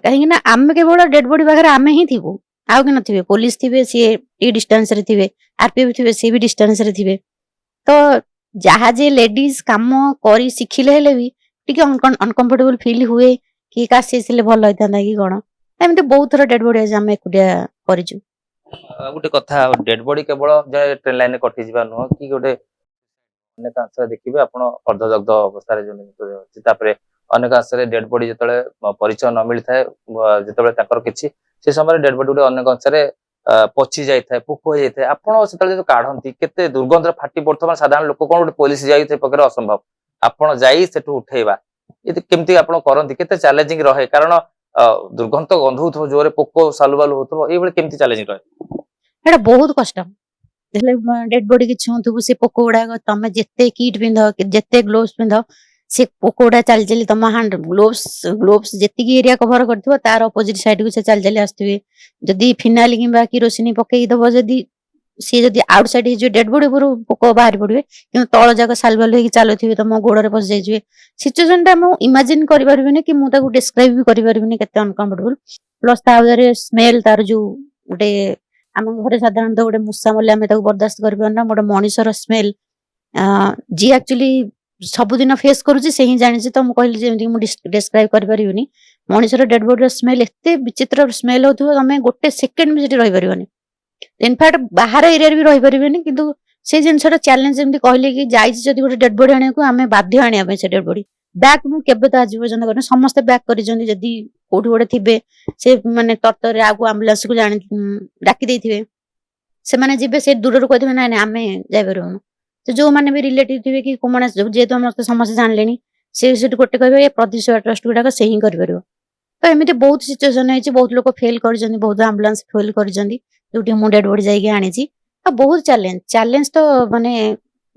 Speaker 1: କାହିଁକି ନା ଆମେ କେବଳ ଡେଡ ବଡି ପାଖରେ ଆମେ ହିଁ ଥିବୁ, ଆଉ କି ନଥିବେ। ପୋଲିସ ଥିବେ, ସିଏ ଟିକେ ଡିଷ୍ଟାନ୍ସ ରେ ଥିବେ, RPF ଥିବେ, ସିଏ ବି ଡିଷ୍ଟାନ୍ସ ରେ ଥିବେ। ତ ଯାହା ଯେ ଲେଡିଜ କାମ କରି ଶିଖିଲେ ହେଲେ ବି ଟିକେ ଅନକମ୍ଫର୍ଟେବଲ ଫିଲ୍ ହୁଏ କି କାଶ ଥିଲେ ଭଲ ହେଇଥାନ୍ତା କି କଣ। ଏମିତି ବହୁତ ଥର ଡେଡ ବଡି ଆମେ ଏକୁଟିଆ କରିଛୁ।
Speaker 3: ଗୋଟେ କଥା, ଡେଡ ବଡି କେବଳ ଟ୍ରେନ ଲାଇନରେ କଟିଯିବା ନୁହଁ, କି ଗୋଟେ ଅନେକ ଅଂଶରେ ଦେଖିବେ ଆପଣ ଅର୍ଦ୍ଧଦଗ୍ଧ ଅବସ୍ଥାରେ ଯୋଉ ଅଛି, ତାପରେ ଅନେକ ଅଂଶରେ ଡେଡ ବଡି ଯେତେବେଳେ ପରିଚୟ ନ ମିଳିଥାଏ, ଯେତେବେଳେ ତାଙ୍କର କିଛି, ସେ ସମୟରେ ଡେଡ ବଡି ଗୋଟେ ଅନେକ ଅଂଶରେ ପଚି ଯାଇଥାଏ, ପୋକ ହେଇଯାଇଥାଏ, ଆପଣ ସେତେବେଳେ ଯଦି କାଢନ୍ତି କେତେ ଦୁର୍ଗନ୍ଧରେ ଫାଟି ପଡୁଥିବ। ମାନେ ସାଧାରଣ ଲୋକ କଣ, ଗୋଟେ ପୋଲିସ ଯାଇ ସେ ପାଖରେ ଅସମ୍ଭବ, ଆପଣ ଯାଇ ସେଠୁ ଉଠେଇବା, ଏଠି କେମିତି ଆପଣ କରନ୍ତି, କେତେ ଚ୍ୟାଲେଞ୍ଜିଂ ରହେ? କାରଣ ଦୁର୍ଗନ୍ଧ ଗନ୍ଧଉଥିବ ଜୋରେ, ପୋକ ସାଲୁବାଲୁ ହଉଥିବ, ଏଇଭଳି କେମିତି ଚ୍ୟାଲେଞ୍ଜିଂ ରହେ?
Speaker 1: ଏଇଟା ବହୁତ କଷ୍ଟ। ହେଲେ ଡେଡ ବଡି କି ଛୁଉଁଥିବୁ, ସେ ପୋକ ଗୁଡାକ ତମେ ଯେତେ କିଟ୍ ପିନ୍ଧ, ଯେତେ ଗ୍ଲୋଭ୍ସ ପିନ୍ଧ, ସେ ପୋକ ଗୁଡା ଚାଲି ଚାଲି ତମ ହ୍ୟାଣ୍ଡ ଗ୍ଲୋଭ୍ସ ଯେତିକି ଏରିଆ କଭର କରିଥିବ, ତାର ଅପୋଜିଟ ସାଇଡ କୁ ସେ ଚାଲି ଚାଲି ଆସୁଥିବେ। ଯଦି ଫିନାଇଲ କିମ୍ବା କିରୋସିନି ପକେଇ ଦବ, ଯଦି ସିଏ ଯଦି ଆଉଟ ସାଇଡ ହେଇଯିବ, ଡେଡ ବଡି ଉପରୁ ପୋକ ବାହାରି ପଡିବେ, କିନ୍ତୁ ତଳ ଯାକ ସାଲବାଲୁ ହେଇକି ଚାଲୁଥିବେ, ତମ ଗୋଡରେ ପଶି ଯାଇଯିବେ। ସିଚୁଏସନ ଟା ମୁଁ ଇମାଜିନ କରିପାରିବିନି, କି ମୁଁ ତାକୁ ଡେସ୍କ୍ରାଇବ ବି କରିପାରିବିନି କେତେ ଅନକମ୍ଫର୍ଟେବଲ। ପ୍ଲସ ତା ଦେହରେ ସ୍ମେଲ, ତାର ଯୋଉ ଗୋଟେ, ଆମ ଘରେ ସାଧାରଣତଃ ଗୋଟେ ମୂଷା ମଲେ ଆମେ ତାକୁ ବରଦାସ୍ତ କରିପାରୁନା, ଗୋଟେ ମଣିଷର ସ୍ମେଲ ଯିଏ ଆକ୍ଚୁଆଲି ସବୁଦିନ ଫେସ୍ କରୁଛି ସେ ହିଁ ଜାଣିଛି। ତ ମୁଁ କହିଲି ଯେମିତି ମୁଁ ଡେସ୍କ୍ରାଇବ କରିପାରିବିନି। ମଣିଷର ଡେଡ ବଡିର ସ୍ମେଲ ଏତେ ବିଚିତ୍ର ସ୍ମେଲ ହଉଥିବ, ତମେ ଗୋଟେ ସେକେଣ୍ଡ ବି ସେଠି ରହିପାରିବନି। ଇନଫ୍ୟାକ୍ଟ ବାହାର ଏରିଆରେ ବି ରହିପାରିବେନି, କିନ୍ତୁ से जिनसटा चैलेंज जमी कहले कि जाइए जब गोटे डेड बॉडी आने को आम बाध्य आने से डेड बॉडी बैक मु केबे तो आज पर्यंत करनी समस्ते बैक कर जदि कोठी गोटे थे से माने तरतर आगु आम्बुलांस को डाकी देथिबे से माने जिबे से दूर कहते ना ना आमे जाई परबनु तो जो माने भी रिलेटिव थे कि कोमना जेहेतु हम समस्त जानले से गोटे कहे प्रतिष्ठा ट्रस्ट गुड़ाक से ही कर तो एमती बहुत सिचुएसन है बहुत लोग फेल कर बहुत आम्बुलांस फेल कर जो डेड बॉडी जाइए आनी बहुत चैलेंज चैलेंज तो माने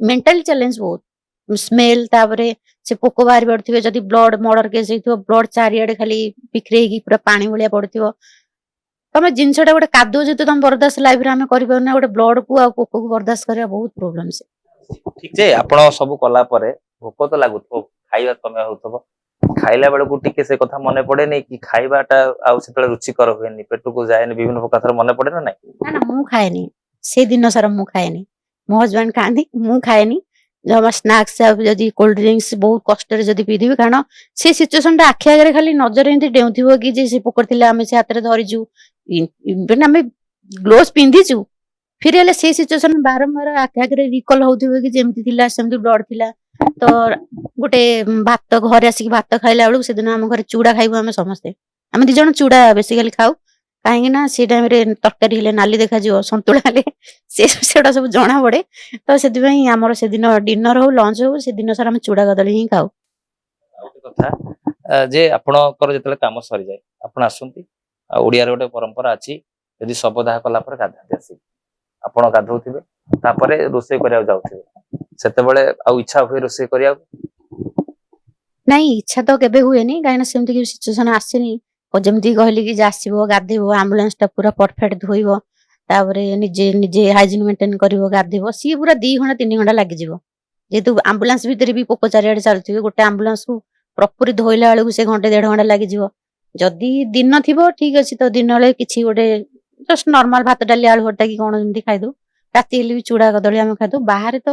Speaker 1: मेंटल चैलेंज बहुत स्मेल तापरे से पोक बाहर पड़े जदि ब्लड मर्डर केस ब्लड चारिआडे खाली बिखरे पूरा पानी भलिया पड़ो तुम जिनसा गोटे कादुଅ जो तुम बर्दाश्त लाइफ में करना गोटे ब्लड को आ पोक को बर्दाश्त करवा बहुत प्रोब्लेम से
Speaker 3: ठीक जे आपण सब कला परे भोक तो लागुथो खाइबा तमे होथबो खाइला बेलू टिके से कथा मन पड़े नहीं कि खाइबाटा आउ से रुचिकर हुए पेट को जाए विभिन्न प्रकार मन पड़े ना नहीं
Speaker 1: ना मु खाएनी से दिन सारा मु खाएनी मो हजबैंड खाती मु खाएनी जब स्नाक्स जदि कोल्ड ड्रिंक्स बहुत कष्ट जदि पीदेवी कारण से सिचुएसन आखि आगे खाली नजर एमती डेउथो कि से पोकर आम से हाथ में धरीचु आम ग्लोव्स पिंधिचु फिर हेले से सिचुएसन बारंबार आखि आगे रिकल होउथिबो कि जेमती थिला सेमती ब्लड थिला तो गोटे भात घर आसिक भात खाइला बेलू से दिन आम घर चूड़ा खाइबु आम समस्ते आम दी जण चूड़ा बेसिकली खाऊ कहीं ना से टाइम रे तरकारी हेले नाली देखा जिवो संतुला हेले सेटा सब जना पड़े तो से आमर से दिन डिनर हो लंच हो से दिन सारा आम चूड़ा कदली ही खाऊ
Speaker 3: कथा जे आपणकर जेतले काम सरी जाए आपण आसंती ओडिया रे गोटे परंपरा अछि यदि शबदाह कला पर गाधाते आसी आपण गाधौथिबे तापरे रोषे करिया जाउथिबे सेते बेले आ इच्छा होय रोषे करिया
Speaker 1: नहीं इच्छा तो केबे हुए नहीं कहीं सेमती कि सिचुएसन आसेनी और जमती कहली कि आसबो गाधेबो आम्बुलांस टा पूरा परफेक्ट धोइबो तापरे निजे निजे हाइजीन मेंटेन करिवो गाधेबो सी पूरा 2 घंटा 3 घंटा लागि जिवो जेतु आम्बुलांस भीतर भी पोको चारिआडे चलथिबे गोटे आम्बुलांस को प्रॉपर धोइला बेलू से घंटे 1.5 घंटा लागि जिवो जदि दिन थिबो ठीक अछि तो दिन बेले किछि गोटे जस्ट नॉर्मल भात डाली आलू भर्ता कि कोन जमती खाइ दो राति हेले भी चूड़ा कदली आम खाइ दो बाहर तो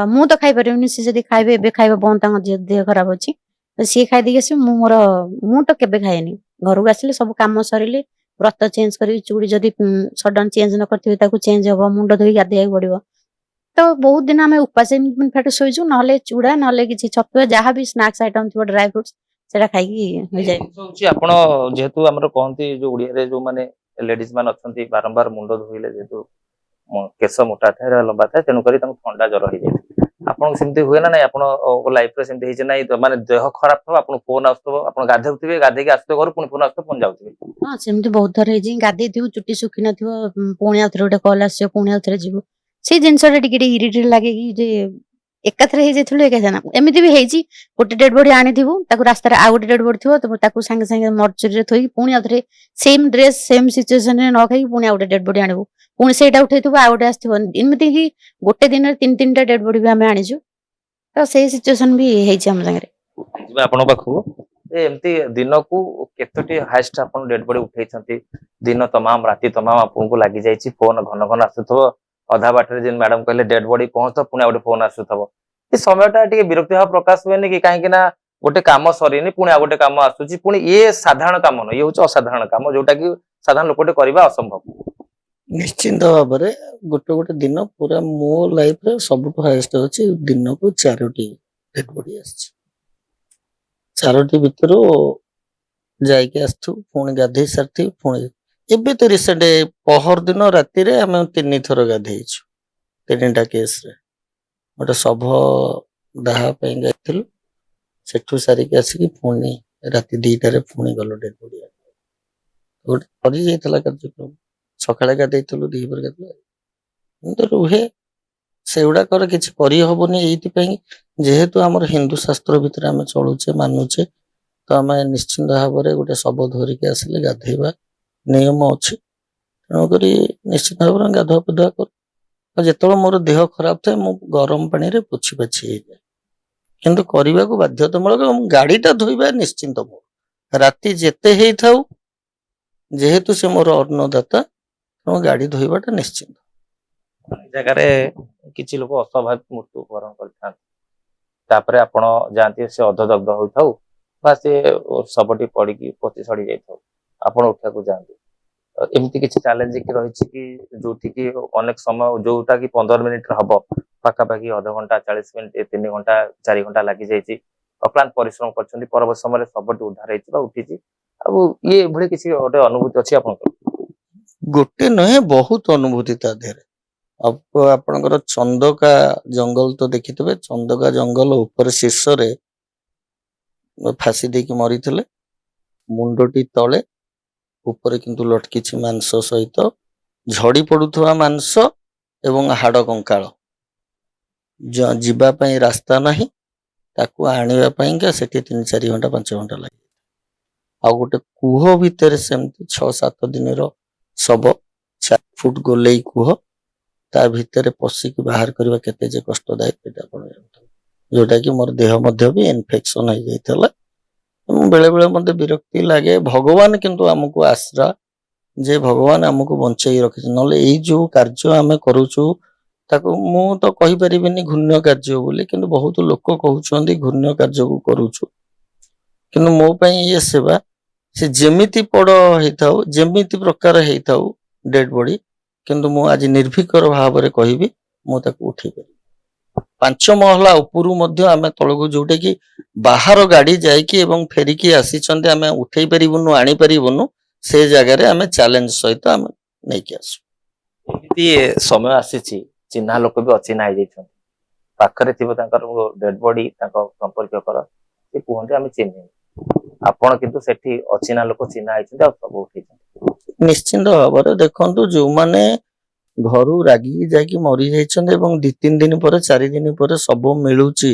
Speaker 1: मु तो खाइ परिबनी से जदि खाइबे एबे खाइबे बंद तांग देह खराब अछि सी खाई दी आस मु तो केबे खाएनी घर को आसिले सब काम सरिले व्रत चेंज करी चूड़ी जदि सडन चेंज न करथिबे ताकू चेंज हबो मुंड धोई गाधेया पड़िबो तो बहुत दिन आम उपास फेट शोचु ना चूड़ा ना कि छतुआ जहाँ भी स्नाक्स आइटम थी ड्राई फ्रुट्स सेटा खाई जाए
Speaker 3: आपण जेहेतु हमर कहंती जो उड़िया रे जो माने लेडीज मान अछंती बारंबार मुंड धोइले जेहेतु केस मोटा थाए लंबा थाए तेणु करी ठंडा जर हो जाए आपन सेमती हुए ना नहीं आपन लाइफ रे सेमती हिजे नहीं माने देह खराब थबो आपन फोन आस्तबो आपन गाधेउथिबे गाधे के आस्ते घर पुनी फोन आस्ते फोन जाउथिबे
Speaker 1: हां सेमती बहुत थर हेजी गाधे थिउ चुट्टी सुखी न थिउ पुणी आथरे गोटे कॉल आसी पुणी आथरे जीवो से जिंस रे टिके इरिटेट लागे कि जे एकाथरे हे जेथुलो एकाथना एमिति भी हेजी गोटे डेड बॉडी आनी थिबो ताकू रास्ता रे आ गोटे डेड बॉडी थिबो तो ताकू संगे संगे मर्चरी रे थोई पुणी Athare same dress same situation रे न खाई पुणी आ गोटे डेड बॉडी आनिबो पुणी सेटा उठैथिबो आ गोटे आस्थिबो एमिति कि गोटे दिन रे 3-3टा डेड बॉडी भी हमें आनिजु तो से सिचुएशन भी हेजी हम संगे
Speaker 3: जिबा आपण पाखु एमती दिन को केतोटी हाईएस्ट आपण डेड बॉडी उठैछंती दिन तमाम राति तमाम आपन को लागि जाईची फोन घन घन आसुथबो अधा बाटरे जिन मैडम कहले डेड बॉडी पहुंच पुणी गोटे फोन आसुथबो ए समयटा टिके विरक्ति भाव प्रकाश हुएनी कि काहे कि ना गोटे काम सरीनी पुणी गोटे काम आसुची पुणी ये साधारण काम न ये होछ असाधारण काम जोटा कि साधारण लोकटे करबा असंभव
Speaker 2: निश्चिंत भाव में गोटे गोटे दिन पूरा मो लाइफ रे सबुठ हाईएस्ट अछि दिन को 4टी डेड बॉडी आछि 4टी भितर जाइके आस्थु पुणी गाधे सारथि पुणी एबे तो रिसेंट पहर दिन राति रे हम 3 थर गाधेइछु 3टा केस रे गोटे सभ दाह पे गइथिलु सेठु सारी के आसी पुणी राति 2टा रे पुणी गलो डेड बॉडी गोटे परि जाइतला कार्यक्रम सकाळे गाधेइथिलु दीपर गाधे तो रुहे सेउडा कर किछि करि हबोनी एइति पई जेहेतु हमर हिंदू शास्त्र भितर हम चलुचे मानुचे तो हम निश्चिंत भाव में गोटे सब धरिके आसिले गाधेबा नियम अच्छी तेणुकरी निश्चित भाव में गाधुआ पाधुआ कर जिते मोर देह खराब थाए मु गरम पानी रे पोछि पाछि जाए किंतु करने को बाध्यतामूलक गाड़ीटा धोइबा निश्चिंत मोर राति जेते हेई थाउ जेहेतु से मोर अन्नदाता तेणु गाड़ी धोइबाटा निश्चिंत
Speaker 3: जगार किछि लोक अस्वाभाविक मृत्यु वरण करथान आपण जानती से अधदग्ध होइथाउ बा से सबटी पड़ी पची सड़ी जाइथाउ आपण उठा को जानती ଏମିତି କିଛି ଚ୍ୟାଲେଞ୍ଜିଂ ରହିଛି କି ଯୋଉଠି କି ଅନେକ ସମୟ ଯୋଉଟା କି 15 ମିନିଟରେ ହବ ପାଖାପାଖି ଅଧଘଣ୍ଟା 40 ମିନିଟ 3 ଘଣ୍ଟା 4 ଘଣ୍ଟା ଲାଗି ଯାଇଛି, ଅକ୍ଳାନ୍ତ ପରିଶ୍ରମ କରିଛନ୍ତି, ପରବର୍ତ୍ତୀ ସମୟରେ ଶବଟି ଉଦ୍ଧାର ହେଇଛି ବା ଉଠିଛି। ଆଉ ଇଏ ଏଭଳି କିଛି ଗୋଟେ ଅନୁଭୂତି ଅଛି ଆପଣଙ୍କର?
Speaker 2: ଗୋଟେ ନୁହେଁ, ବହୁତ ଅନୁଭୂତି ତା ଦେହରେ। ଆପଣଙ୍କର ଚନ୍ଦକା ଜଙ୍ଗଲ ତ ଦେଖିଥିବେ, ଚନ୍ଦକା ଜଙ୍ଗଲ ଉପରେ ଶୀର୍ଷରେ ଫାଶୀ ଦେଇକି ମରିଥିଲେ, ମୁଣ୍ଡଟି ତଳେ, ଉପରେ କିନ୍ତୁ ଲଟକିଛି ମାଂସ ସହିତ, ଝଡି ପଡୁଥିବା ମାଂସ ଏବଂ ହାଡ କଙ୍କାଳ। ଯିବା ପାଇଁ ରାସ୍ତା ନାହିଁ, ତାକୁ ଆଣିବା ପାଇଁକା ସେଠି 3-4 ଘଣ୍ଟା 5 ଘଣ୍ଟା ଲାଗେ। ଆଉ ଗୋଟେ କୁହ ଭିତରେ ସେମିତି 6-7 ଦିନର ଶବ, 4 ଫୁଟ ଗୋଲେଇ କୁହ, ତା ଭିତରେ ପଶିକି ବାହାର କରିବା କେତେ ଯେ କଷ୍ଟଦାୟକ ଏଇଟା ଆପଣ ଜାଣିଥିବେ। ଯୋଉଟା କି ମୋର ଦେହ ମଧ୍ୟ ବି ଇନଫେକ୍ସନ ହେଇଯାଇଥିଲା ଏବଂ ବେଳେ ବେଳେ ମତେ ବିରକ୍ତି ଲାଗେ। ଭଗବାନ କିନ୍ତୁ ଆମକୁ ଆଶ୍ରା ଯେ ଭଗବାନ ଆମକୁ ବଞ୍ଚେଇ ରଖିଛି, ନହେଲେ ଏଇ ଯୋଉ କାର୍ଯ୍ୟ ଆମେ କରୁଛୁ ତାକୁ ମୁଁ ତ କହିପାରିବିନି ଘୃଣ୍ୟ କାର୍ଯ୍ୟ ବୋଲି, କିନ୍ତୁ ବହୁତ ଲୋକ କହୁଛନ୍ତି ଘୃଣ୍ୟ କାର୍ଯ୍ୟକୁ କରୁଛୁ, କିନ୍ତୁ ମୋ ପାଇଁ ଇଏ ସେବା। ସେ ଯେମିତି ବଡ ହେଇଥାଉ, ଯେମିତି ପ୍ରକାର ହେଇଥାଉ ଡେଡ ବଡି, କିନ୍ତୁ ମୁଁ ଆଜି ନିର୍ଭୀକର ଭାବରେ କହିବି ମୁଁ ତାକୁ ଉଠେଇ ପାରିବି। 5 ମହଲା ଉପରୁ ମଧ୍ୟ ଆମେ ତଳକୁ, ଯୋଉଟା କି ବାହାର ଗାଡି ଯାଇକି ଏବଂ ଫେରିକି ଆସିଛନ୍ତି, ଆମେ ଉଠେଇ ପାରିବୁନୁ, ଆଣିପାରିବୁନୁ, ସେ ଜାଗାରେ ଆମେ ଚ୍ୟାଲେଞ୍ଜ ସହିତ ଆମେ ନେଇକି ଆସୁ।
Speaker 3: ଏମିତି ସମୟ ଆସିଛି ଚିହ୍ନା ଲୋକ ବି ଅଚିହ୍ନା ହେଇଯାଇଛନ୍ତି, ପାଖରେ ଥିବ ତାଙ୍କର ଡେଡ ବଡି, ତାଙ୍କ ସମ୍ପର୍କୀୟକର, ସେ କୁହନ୍ତି ଆମେ ଚିହ୍ନିନୁ। ଆପଣ କିନ୍ତୁ ସେଠି ଅଚିହ୍ନା ଲୋକ ଚିହ୍ନା ହେଇଛନ୍ତି ଆଉ ସବୁ ଉଠେଇଛନ୍ତି।
Speaker 2: ନିଶ୍ଚିନ୍ତ ଭାବରେ ଦେଖନ୍ତୁ, ଯୋଉମାନେ ଘରୁ ରାଗିକି ଯାଇକି ମରି ଯାଇଛନ୍ତି ଏବଂ 2-3 ଦିନ ପରେ 4 ଦିନ ପରେ ସବୁ ମିଳୁଛି,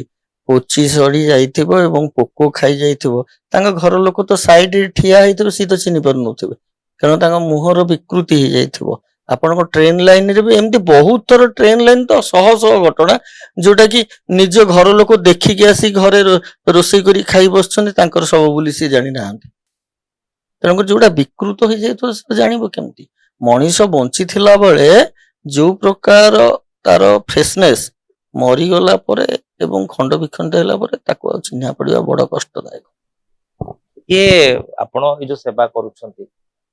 Speaker 2: ପୋଚି ସଢି ଯାଇଥିବ ଏବଂ ପୋକ ଖାଇ ଯାଇଥିବ, ତାଙ୍କ ଘର ଲୋକ ତ ସାଇଡରେ ଠିଆ ହେଇଥିବ, ସିଏ ତ ଚିହ୍ନି ପାରୁନଥିବେ, କାରଣ ତାଙ୍କ ମୁହଁର ବିକୃତି ହେଇଯାଇଥିବ। ଆପଣଙ୍କ ଟ୍ରେନ ଲାଇନରେ ବି ଏମିତି ବହୁତ ଥର, ଟ୍ରେନ ଲାଇନ ତ ଶହ ଶହ ଘଟଣା, ଯୋଉଟା କି ନିଜ ଘର ଲୋକ ଦେଖିକି ଆସି ଘରେ ରୋଷେଇ କରି ଖାଇ ବସୁଛନ୍ତି, ତାଙ୍କର ସବୁ ବୋଲି ସିଏ ଜାଣିନାହାନ୍ତି। ତେଣୁକରି ଯୋଉଟା ବିକୃତ ହେଇଯାଇଥିବ ସେ ଜାଣିବ କେମିତି? ମଣିଷ ବଞ୍ଚିଥିଲା ବେଳେ ଯୋଉ ପ୍ରକାର ତାର ଫ୍ରେଶନେସ, ମରିଗଲା ପରେ ଏବଂ ଖଣ୍ଡ ବିଖଣ୍ଡ ହେଲା ପରେ ତାକୁ ଆଉ ଚିହ୍ନା ପଡିବା ବଡ କଷ୍ଟଦାୟକ।
Speaker 3: ଇଏ ଆପଣ ଏଇ ଯୋଉ ସେବା କରୁଛନ୍ତି,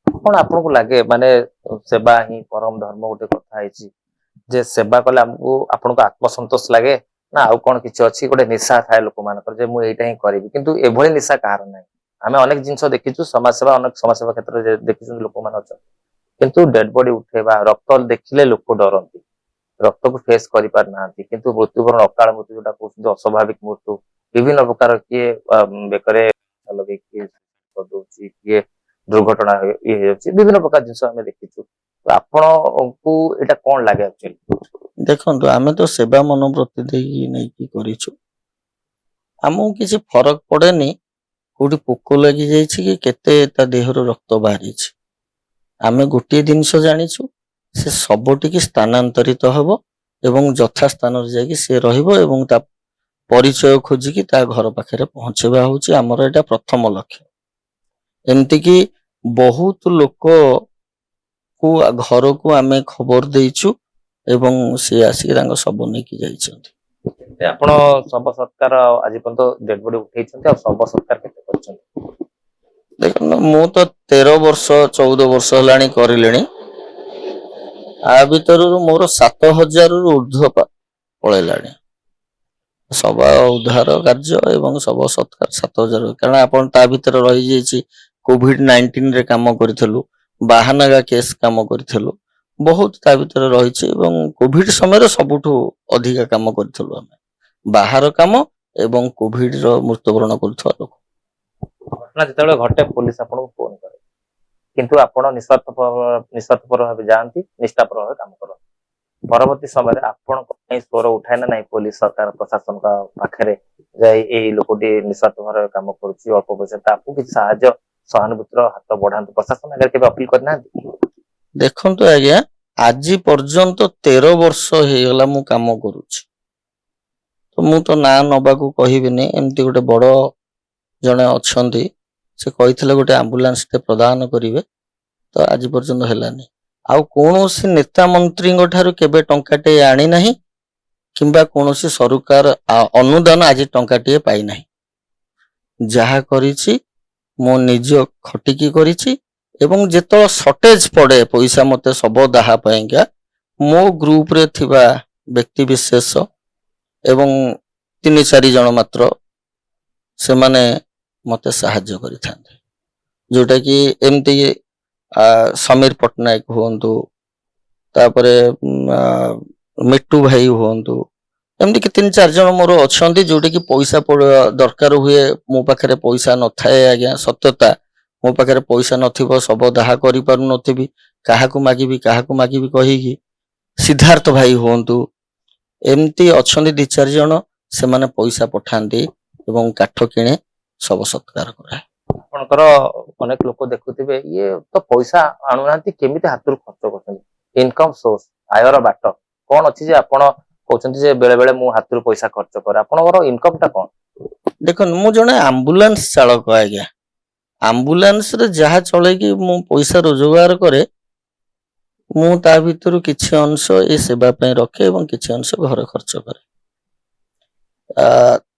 Speaker 3: କଣ ଆପଣଙ୍କୁ ଲାଗେ ମାନେ ସେବା ହିଁ ପରମ ଧର୍ମ ଗୋଟେ କଥା ହେଇଛି, ଯେ ସେବା କଲେ ଆମକୁ ଆପଣଙ୍କୁ ଆତ୍ମସନ୍ତୋଷ ଲାଗେ ନା ଆଉ କଣ କିଛି ଅଛି? ଗୋଟେ ନିଶା ଥାଏ ଲୋକମାନଙ୍କର ଯେ ମୁଁ ଏଇଟା ହିଁ କରିବି, କିନ୍ତୁ ଏଭଳି ନିଶା କାହାର ନାହିଁ। ଆମେ ଅନେକ ଜିନିଷ ଦେଖିଛୁ, ସମାଜସେବା, ଅନେକ ସମାଜସେବା କ୍ଷେତ୍ରରେ ଦେଖିଛନ୍ତି ଲୋକମାନେ ଅଛନ୍ତି, କିନ୍ତୁ ଡେଡ ବଡି ଉଠେଇବା, ରକ୍ତ ଦେଖିଲେ ଲୋକ ଡରନ୍ତି, ରକ୍ତକୁ ଫେସ୍ କରିପାରୁନାହାନ୍ତି, କିନ୍ତୁ ମୃତ୍ୟୁବରଣ, ଅକାଳ ମୃତ୍ୟୁ ଯୋଉଟା କହୁଛନ୍ତି, ଅସ୍ୱାଭାବିକ ମୃତ୍ୟୁ, ବିଭିନ୍ନ ପ୍ରକାର, କିଏ ବେକରେ ଲଗେଇକି କରିଦଉଛି, କିଏ ଦୁର୍ଘଟଣା ଇଏ ହେଇଯାଉଛି, ବିଭିନ୍ନ ପ୍ରକାର ଜିନିଷ ଆମେ ଦେଖିଛୁ। ଆପଣଙ୍କୁ ଏଇଟା କଣ ଲାଗେ ଆକ୍ଚୁଆଲି?
Speaker 2: ଦେଖନ୍ତୁ, ଆମେ ତ ସେବା ମନୋବୃତ୍ତି ଦେଇକି ନେଇକି କରିଛୁ, ଆମକୁ କିଛି ଫରକ ପଡେନି କୋଉଠି ପୋକ ଲାଗି ଯାଇଛି କି କେତେ ତା ଦେହରୁ ରକ୍ତ ବାହାରିଛି। ଆମେ ଗୋଟିଏ ଜିନିଷ ଜାଣିଛୁ, ସେ ଶବଟିକି ସ୍ଥାନାନ୍ତରିତ ହବ ଏବଂ ଯଥା ସ୍ଥାନରେ ଯାଇକି ସେ ରହିବ ଏବଂ ତା ପରିଚୟ ଖୋଜିକି ତା ଘର ପାଖରେ ପହଞ୍ଚେଇବା ହଉଛି ଆମର ଏଇଟା ପ୍ରଥମ ଲକ୍ଷ୍ୟ। ଏମିତିକି ବହୁତ ଲୋକ ଘରକୁ ଆମେ ଖବର ଦେଇଛୁ ଏବଂ ସେ ଆସିକି ତାଙ୍କ ଶବ ନେଇକି ଯାଇଛନ୍ତି।
Speaker 3: ଆପଣ ଶବ ସତ୍କାର ଆଜି ପର୍ଯ୍ୟନ୍ତ ଡେଡ ବଡି ଉଠେଇଛନ୍ତି, ଆଉ ଶବ ସତ୍କାର କେତେ କରିଛନ୍ତି?
Speaker 2: ଦେଖନ୍ତୁ, ମୁଁ ତ 13 ବର୍ଷ 14 ବର୍ଷ ହେଲାଣି କରିଲିଣି, ଆ ଭିତରୁ ମୋର 7,000ରୁ ଉର୍ଦ୍ଧ୍ୱ ପଳେଇଲାଣି ଶବ ଉଦ୍ଧାର କାର୍ଯ୍ୟ ଏବଂ ଶବ ସତ୍କାର। 7,000, କାରଣ ଆପଣ ତା ଭିତରେ ରହିଯାଇଛି COVID-19ରେ କାମ କରିଥିଲୁ, ବାହାନଗା କେସ୍ କାମ କରିଥିଲୁ, ବହୁତ ତା ଭିତରେ ରହିଛି ଏବଂ କୋଭିଡ ସମୟରେ ସବୁଠୁ ଅଧିକା କାମ କରିଥିଲୁ ଆମେ, ବାହାର କାମ ଏବଂ କୋଭିଡର ମୃତ୍ୟୁବରଣ କରୁଥିବା ଲୋକ।
Speaker 3: ଘଟଣା ଯେତେବେଳେ ଘଟେ ପୋଲିସ ଆପଣଙ୍କୁ ଫୋନ କରେ, କିନ୍ତୁ ଆପଣ ନିଃସ୍ୱାର୍ଥପର ଭାବେ ଯାଆନ୍ତି, ନିଷ୍ଠାପର ଭାବେ କାମ କରନ୍ତି। ପରବର୍ତ୍ତୀ ସମୟରେ ଆପଣଙ୍କ ପାଇଁ ସ୍ୱର ଉଠାଏ ନା ନାହିଁ ପୋଲିସ, ସରକାର, ପ୍ରଶାସନଙ୍କ ପାଖରେ, ଯାଇ ଏଇ ଲୋକଟି ନିଃସ୍ୱାର୍ଥ ଭାବେ କାମ କରୁଛି, ଅଳ୍ପ ପଇସା, ତାକୁ କିଛି ସାହାଯ୍ୟ ସହାନୁଭୂତିର ହାତ ବଢାନ୍ତୁ, ପ୍ରଶାସନ ଆଗରେ କେବେ ଅପିଲ କରିନାହାନ୍ତି?
Speaker 2: ଦେଖନ୍ତୁ ଆଜ୍ଞା, ଆଜି ପର୍ଯ୍ୟନ୍ତ 13 ବର୍ଷ ହେଇଗଲା ମୁଁ କାମ କରୁଛି, ତ ମୁଁ ତ ନାଁ ନବାକୁ କହିବିନି। ଏମିତି ଗୋଟେ ବଡ ଜଣେ ଅଛନ୍ତି, ସେ କହିଥିଲେ ଗୋଟେ ଆମ୍ବୁଲାନ୍ସଟେ ପ୍ରଦାନ କରିବେ, ତ ଆଜି ପର୍ଯ୍ୟନ୍ତ ହେଲାନି। ଆଉ କୌଣସି ନେତା ମନ୍ତ୍ରୀଙ୍କ ଠାରୁ କେବେ ଟଙ୍କାଟେ ଆଣି ନାହିଁ କିମ୍ବା କୌଣସି ସରକାର ଅନୁଦାନ ଆଜି ଟଙ୍କାଟିଏ ପାଇନାହିଁ। ଯାହା କରିଛି ମୁଁ ନିଜ ଖଟିକି କରିଛି ଏବଂ ଯେତେବେଳେ ସର୍ଟେଜ ପଡେ ପଇସା ମତେ ଶବ ଦାହ ପାଇଁକା ମୋ ଗ୍ରୁପରେ ଥିବା ବ୍ୟକ୍ତି ବିଶେଷ ଏବଂ 3-4 ଜଣ ମାତ୍ର ସେମାନେ ମତେ ସାହାଯ୍ୟ କରିଥାନ୍ତି, ଯୋଉଟା କି ଏମିତି ସମୀର ପଟ୍ଟନାୟକ ହୁଅନ୍ତୁ, ତାପରେ ମିଟୁ ଭାଇ ହୁଅନ୍ତୁ, ଏମିତି କି 3-4 ଜଣ ମୋର ଅଛନ୍ତି ଯୋଉଟା କି ପଇସା ଦରକାର ହୁଏ, ମୋ ପାଖରେ ପଇସା ନଥାଏ ଆଜ୍ଞା, ସତ୍ୟତା ମୋ ପାଖରେ ପଇସା ନଥିବ, ଶବ ଦାହ କରିପାରୁନଥିବି, କାହାକୁ ମାଗିବି କହିକି ସିଦ୍ଧାର୍ଥ ଭାଇ ହୁଅନ୍ତୁ, ଏମିତି ଅଛନ୍ତି 2-4 ଜଣ, ସେମାନେ ପଇସା ପଠାନ୍ତି ଏବଂ କାଠ କିଣେ ଶବ ସତ୍କାର କରାଏ।
Speaker 3: ଆପଣଙ୍କର ଅନେକ ଲୋକ ଦେଖୁଥିବେ ଇଏ ତ ପଇସା ଆଣୁନାହାନ୍ତି, କେମିତି ହାତରୁ ଖର୍ଚ୍ଚ କରୁଛନ୍ତି, ଇନକମ ସୋର୍ସ ଆୟର ବାଟ କଣ ଅଛି ଯେ ଆପଣ କହୁଛନ୍ତି ଯେ ବେଳେ ବେଳେ ମୁଁ ହାତରୁ ପଇସା ଖର୍ଚ୍ଚ କରେ, ଆପଣଙ୍କର ଇନକମ ଟା କଣ?
Speaker 2: ଦେଖନ୍ତୁ ମୁଁ ଜଣେ ଆମ୍ବୁଲାନ୍ସ ଚାଳକ ଆଜ୍ଞା, ଆମ୍ବୁଲାନ୍ସରେ ଯାହା ଚଳେଇକି ମୁଁ ପଇସା ରୋଜଗାର କରେ, ମୁଁ ତା ଭିତରୁ କିଛି ଅଂଶ ଏ ସେବା ପାଇଁ ରଖେ ଏବଂ କିଛି ଅଂଶ ଘରେ ଖର୍ଚ୍ଚ କରେ।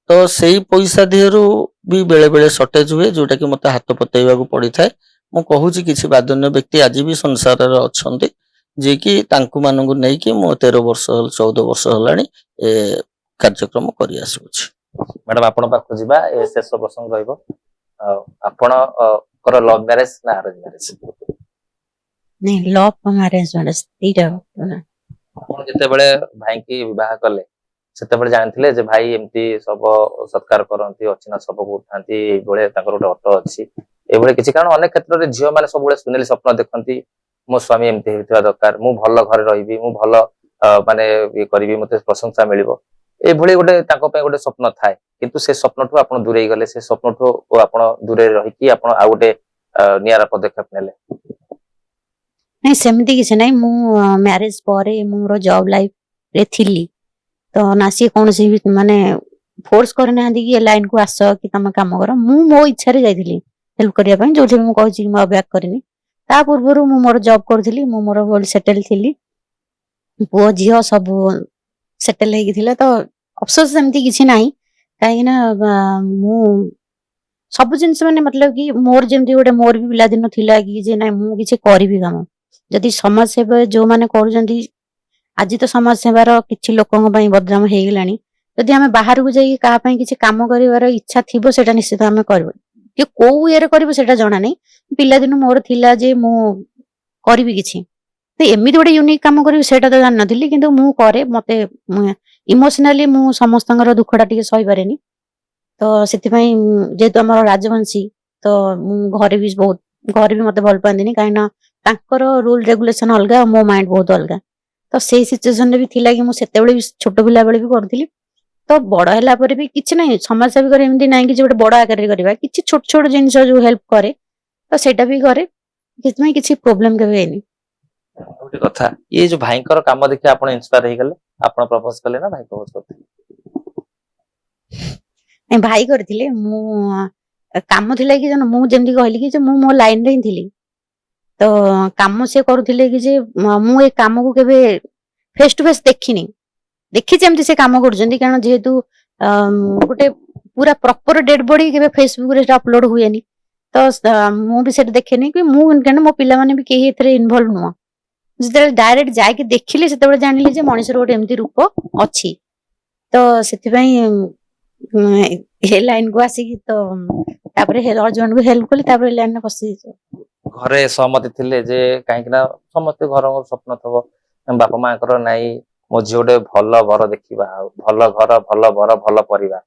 Speaker 2: ତ ସେଇ ପଇସା ଦେହରୁ ବି ବେଳେ ବେଳେ ସର୍ଟେଜ ହୁଏ, ଯୋଉଟା କି ମତେ ହାତ ପତେଇବାକୁ ପଡିଥାଏ। ମୁଁ କହୁଛି କିଛି ବାଦନ୍ୟ ବ୍ୟକ୍ତି ଆଜି ବି ସଂସାରରେ ଅଛନ୍ତି, ଯିଏକି ତାଙ୍କୁ ମାନଙ୍କୁ ନେଇକି ମୁଁ 13 ବର୍ଷ 14 ବର୍ଷ ହେଲାଣି ଏ କାର୍ଯ୍ୟକ୍ରମ କରି ଆସୁଅଛି।
Speaker 3: ମ୍ୟାଡାମ ଆପଣଙ୍କ ପାଖକୁ ଯିବା, ଏ ଶେଷ ପ୍ରସଙ୍ଗ ରହିବ। ଆପଣଙ୍କର ଲଭ୍ ମ୍ୟାରେଜ ନା ଆରେଞ୍ଜ ମ୍ୟାରେଜ?
Speaker 1: ନାଇଁ, ଲଭ୍ ମ୍ୟାରେଜ ଦିଟା।
Speaker 3: ଆପଣ ଯେତେବେଳେ ଭାଇକି ବିବାହ କଲେ ସେତେବେଳେ ଜାଣିଥିଲେ ଯେ ଭାଇ ଏମିତି ଶବ ସତ୍କାର କରନ୍ତି, ଅଚିହ୍ନା ଶବକୁ ଉଠାନ୍ତି, ଏଇଭଳିଆ ତାଙ୍କର ଗୋଟେ ଅଟୋ ଅଛି ଏଇଭଳି କିଛି? କାରଣ ଅନେକ କ୍ଷେତ୍ରରେ ଝିଅ ମାନେ ସବୁବେଳେ ସୁନେଲି ସ୍ୱପ୍ନ ଦେଖନ୍ତି, ମୋ ସ୍ୱାମୀ ଏମିତି ହେଇଥିବା ଦରକାର, ମୁଁ ଭଲ ଘରେ ରହିବି, ମୁଁ ଭଲ ମାନେ ଇଏ କରିବି, ମତେ ପ୍ରଶଂସା ମିଳିବ, ଏଇଭଳି ଗୋଟେ ତାଙ୍କ ପାଇଁ ଗୋଟେ ସ୍ୱପ୍ନ ଥାଏ। କିନ୍ତୁ ସେ ସ୍ୱପ୍ନଠୁ ଆପଣ ଦୂରେଇ ଗଲେ, ସେ ସ୍ୱପ୍ନଠୁ ଆପଣ ଦୂରେଇ ରହିକି ଆପଣ ଆଉ ଗୋଟେ ନିଆରା ପଦକ୍ଷେପ ନେଲେ।
Speaker 1: ନାଇଁ, ସେମିତି କିଛି ନାହିଁ। ମୁଁ ମ୍ୟାରେଜ ପରେ ମୁଁ ମୋର ଜବ ଲାଇଫ ରେ ଥିଲି, ତ ନା ସିଏ କୌଣସି ମାନେ ଫୋର୍ସ କରିନାହାନ୍ତି କି ଏ ଲାଇନ କୁ ଆସ କି ତମେ କାମ କର। ମୁଁ ମୋ ଇଚ୍ଛାରେ ଯାଇଥିଲି ହେଲ୍ପ କରିବା ପାଇଁ, ଯୋଉଠି ମୁଁ କହିଛି ମୁଁ ଅବ୍ୟାକ୍ କରିନି। ତା ପୂର୍ବରୁ ମୁଁ ମୋର ଜବ କରୁଥିଲି, ମୁଁ ମୋର ସେଟେଲ ଥିଲି, ପୁଅ ଝିଅ ସବୁ ସେଟେଲ ହେଇକି ଥିଲା। ତ ଅଫସୋସ ସେମିତି କିଛି ନାହିଁ, କାହିଁକି ନା ମୁଁ ସବୁ ଜିନିଷ ମାନେ ମତଲବ କି ମୋର ଯେମିତି ଗୋଟେ ମୋର ବି ପିଲାଦିନ ଥିଲା କି ଯେ ନାଇଁ ମୁଁ କିଛି କରିବି କାମ। ଯଦି ସମାଜ ସେବା ଯୋଉମାନେ କରୁଛନ୍ତି, ଆଜି ତ ସମାଜ ସେବାର କିଛି ଲୋକଙ୍କ ପାଇଁ ବଦନାମ ହେଇଗଲାଣି। ଯଦି ଆମେ ବାହାରକୁ ଯାଇକି କାହା ପାଇଁ କିଛି କାମ କରିବାର ଇଚ୍ଛା ଥିବ, ସେଇଟା ନିଶ୍ଚିତ ଆମେ କରିବୁ। କି କୋଉ ଇଏରେ କରିବୁ ସେଇଟା ଜଣା ନାହିଁ, ପିଲାଦିନୁ ମୋର ଥିଲା ଯେ ମୁଁ କରିବି କିଛି। ଏମିତି ଗୋଟେ ୟୁନିକ୍ କାମ କରିବି ସେଇଟା ତ ଜାଣିନଥିଲି, କିନ୍ତୁ ମୁଁ କରେ। ମତେ ଇମୋସନାଲି ମୁଁ ସମସ୍ତଙ୍କର ଦୁଃଖଟା ଟିକେ ସହିପାରେନି, ତ ସେଥିପାଇଁ ଯେହେତୁ ଆମର ରାଜବଂଶୀ, ତ ମୁଁ ଘରେ ବି ମତେ ଭଲ ପାଆନ୍ତିନି, କାହିଁକି ନା ତାଙ୍କର ରୁଲ ରେଗୁଲେସନ ଅଲଗା, ମୋ ମାଇଣ୍ଡ ବହୁତ ଅଲଗା। ତ ସେଇ ସିଚୁଏସନରେ ବି ଥିଲା କି ମୁଁ ସେତେବେଳେ ବି ଛୋଟ ପିଲା ବେଳେ ବି କରୁଥିଲି, ତ ବଡ ହେଲା ପରେ ବି କିଛି ନାହିଁ। ସମାଜ ସେବା କରି ଏମିତି ନାହିଁ କି ଯେ ଗୋଟେ ବଡ ଆକାରରେ କରିବା, କିଛି ଛୋଟ ଛୋଟ ଜିନିଷ ଯୋଉ ହେଲ୍ପ କରେ ତ ସେଇଟା ବି କରେ, ସେଥିପାଇଁ କିଛି ପ୍ରୋବ୍ଲେମ କେବେ ହେଇନି।
Speaker 3: ଗୋଟେ କଥା, ଇଏ ଯୋଉ ଭାଇଙ୍କର କାମ ଦେଖି ଆପଣ ଇନ୍ସପାୟାର ହେଇଗଲେ, ଆପଣ ପ୍ରପୋଜ କଲେ ନା ଭାଇ ପ୍ରପୋଜ କରିଥିଲେ?
Speaker 1: ଭାଇ କରିଥିଲେ। ମୁଁ କାମ ଥିଲା କି ମୁଁ ଯେମିତି କହିଲି କି ଯେ ମୁଁ ମୋ ଲାଇନରେ ହିଁ ଥିଲି, ତ କାମ ସେ କରୁଥିଲେ କି ଯେ ମୁଁ ଏ କାମକୁ କେବେ ଫେସ ଟୁ ଫେସ ଦେଖିଛି ଏମିତି ସେ କାମ କରୁଛନ୍ତି। କାରଣ ଯେହେତୁ ଗୋଟେ ପୁରା ପ୍ରପର ଡେଡ ବଡି କେବେ ଫେସବୁକରେ ଅପଲୋଡ ହୁଏନି, ତ ମୁଁ ବି ସେଟା ଦେଖେନି କି ମୁଁ, କାରଣ ମୋ ପିଲାମାନେ ବି କେହି ଏଥିରେ ଇନଭଲ୍ଭ ନୁହଁ। ଯେତେବେଳେ ଡାଇରେକ୍ଟ ଯାଇକି ଦେଖିଲି, ସେତେବେଳେ ଜାଣିଲି ଯେ ମଣିଷର ଗୋଟେ ଏମିତି ରୂପ ଅଛି। ତ ସେଥିପାଇଁ ଏ ଲାଇନ କୁ ଆସିକି, ତ ତାପରେ ହଜବେଣ୍ଡ କୁ ହେଲ୍ପ କଲି, ତାପରେ ଲାଇନରେ ପଶିଯାଇଛି।
Speaker 3: ଘରେ ସହମତି ଥିଲେ ଯେ, କାହିଁକି ନା ସମସ୍ତେ ଘରଙ୍କ ସ୍ୱପ୍ନ ଥିବ, ବାପା ମାଙ୍କର ନାଇଁ ମୋ ଝିଅ ଗୋଟେ ଭଲ ବର ଦେଖିବା, ଆଉ ଭଲ ଘର, ଭଲ ବର, ଭଲ ପରିବାର,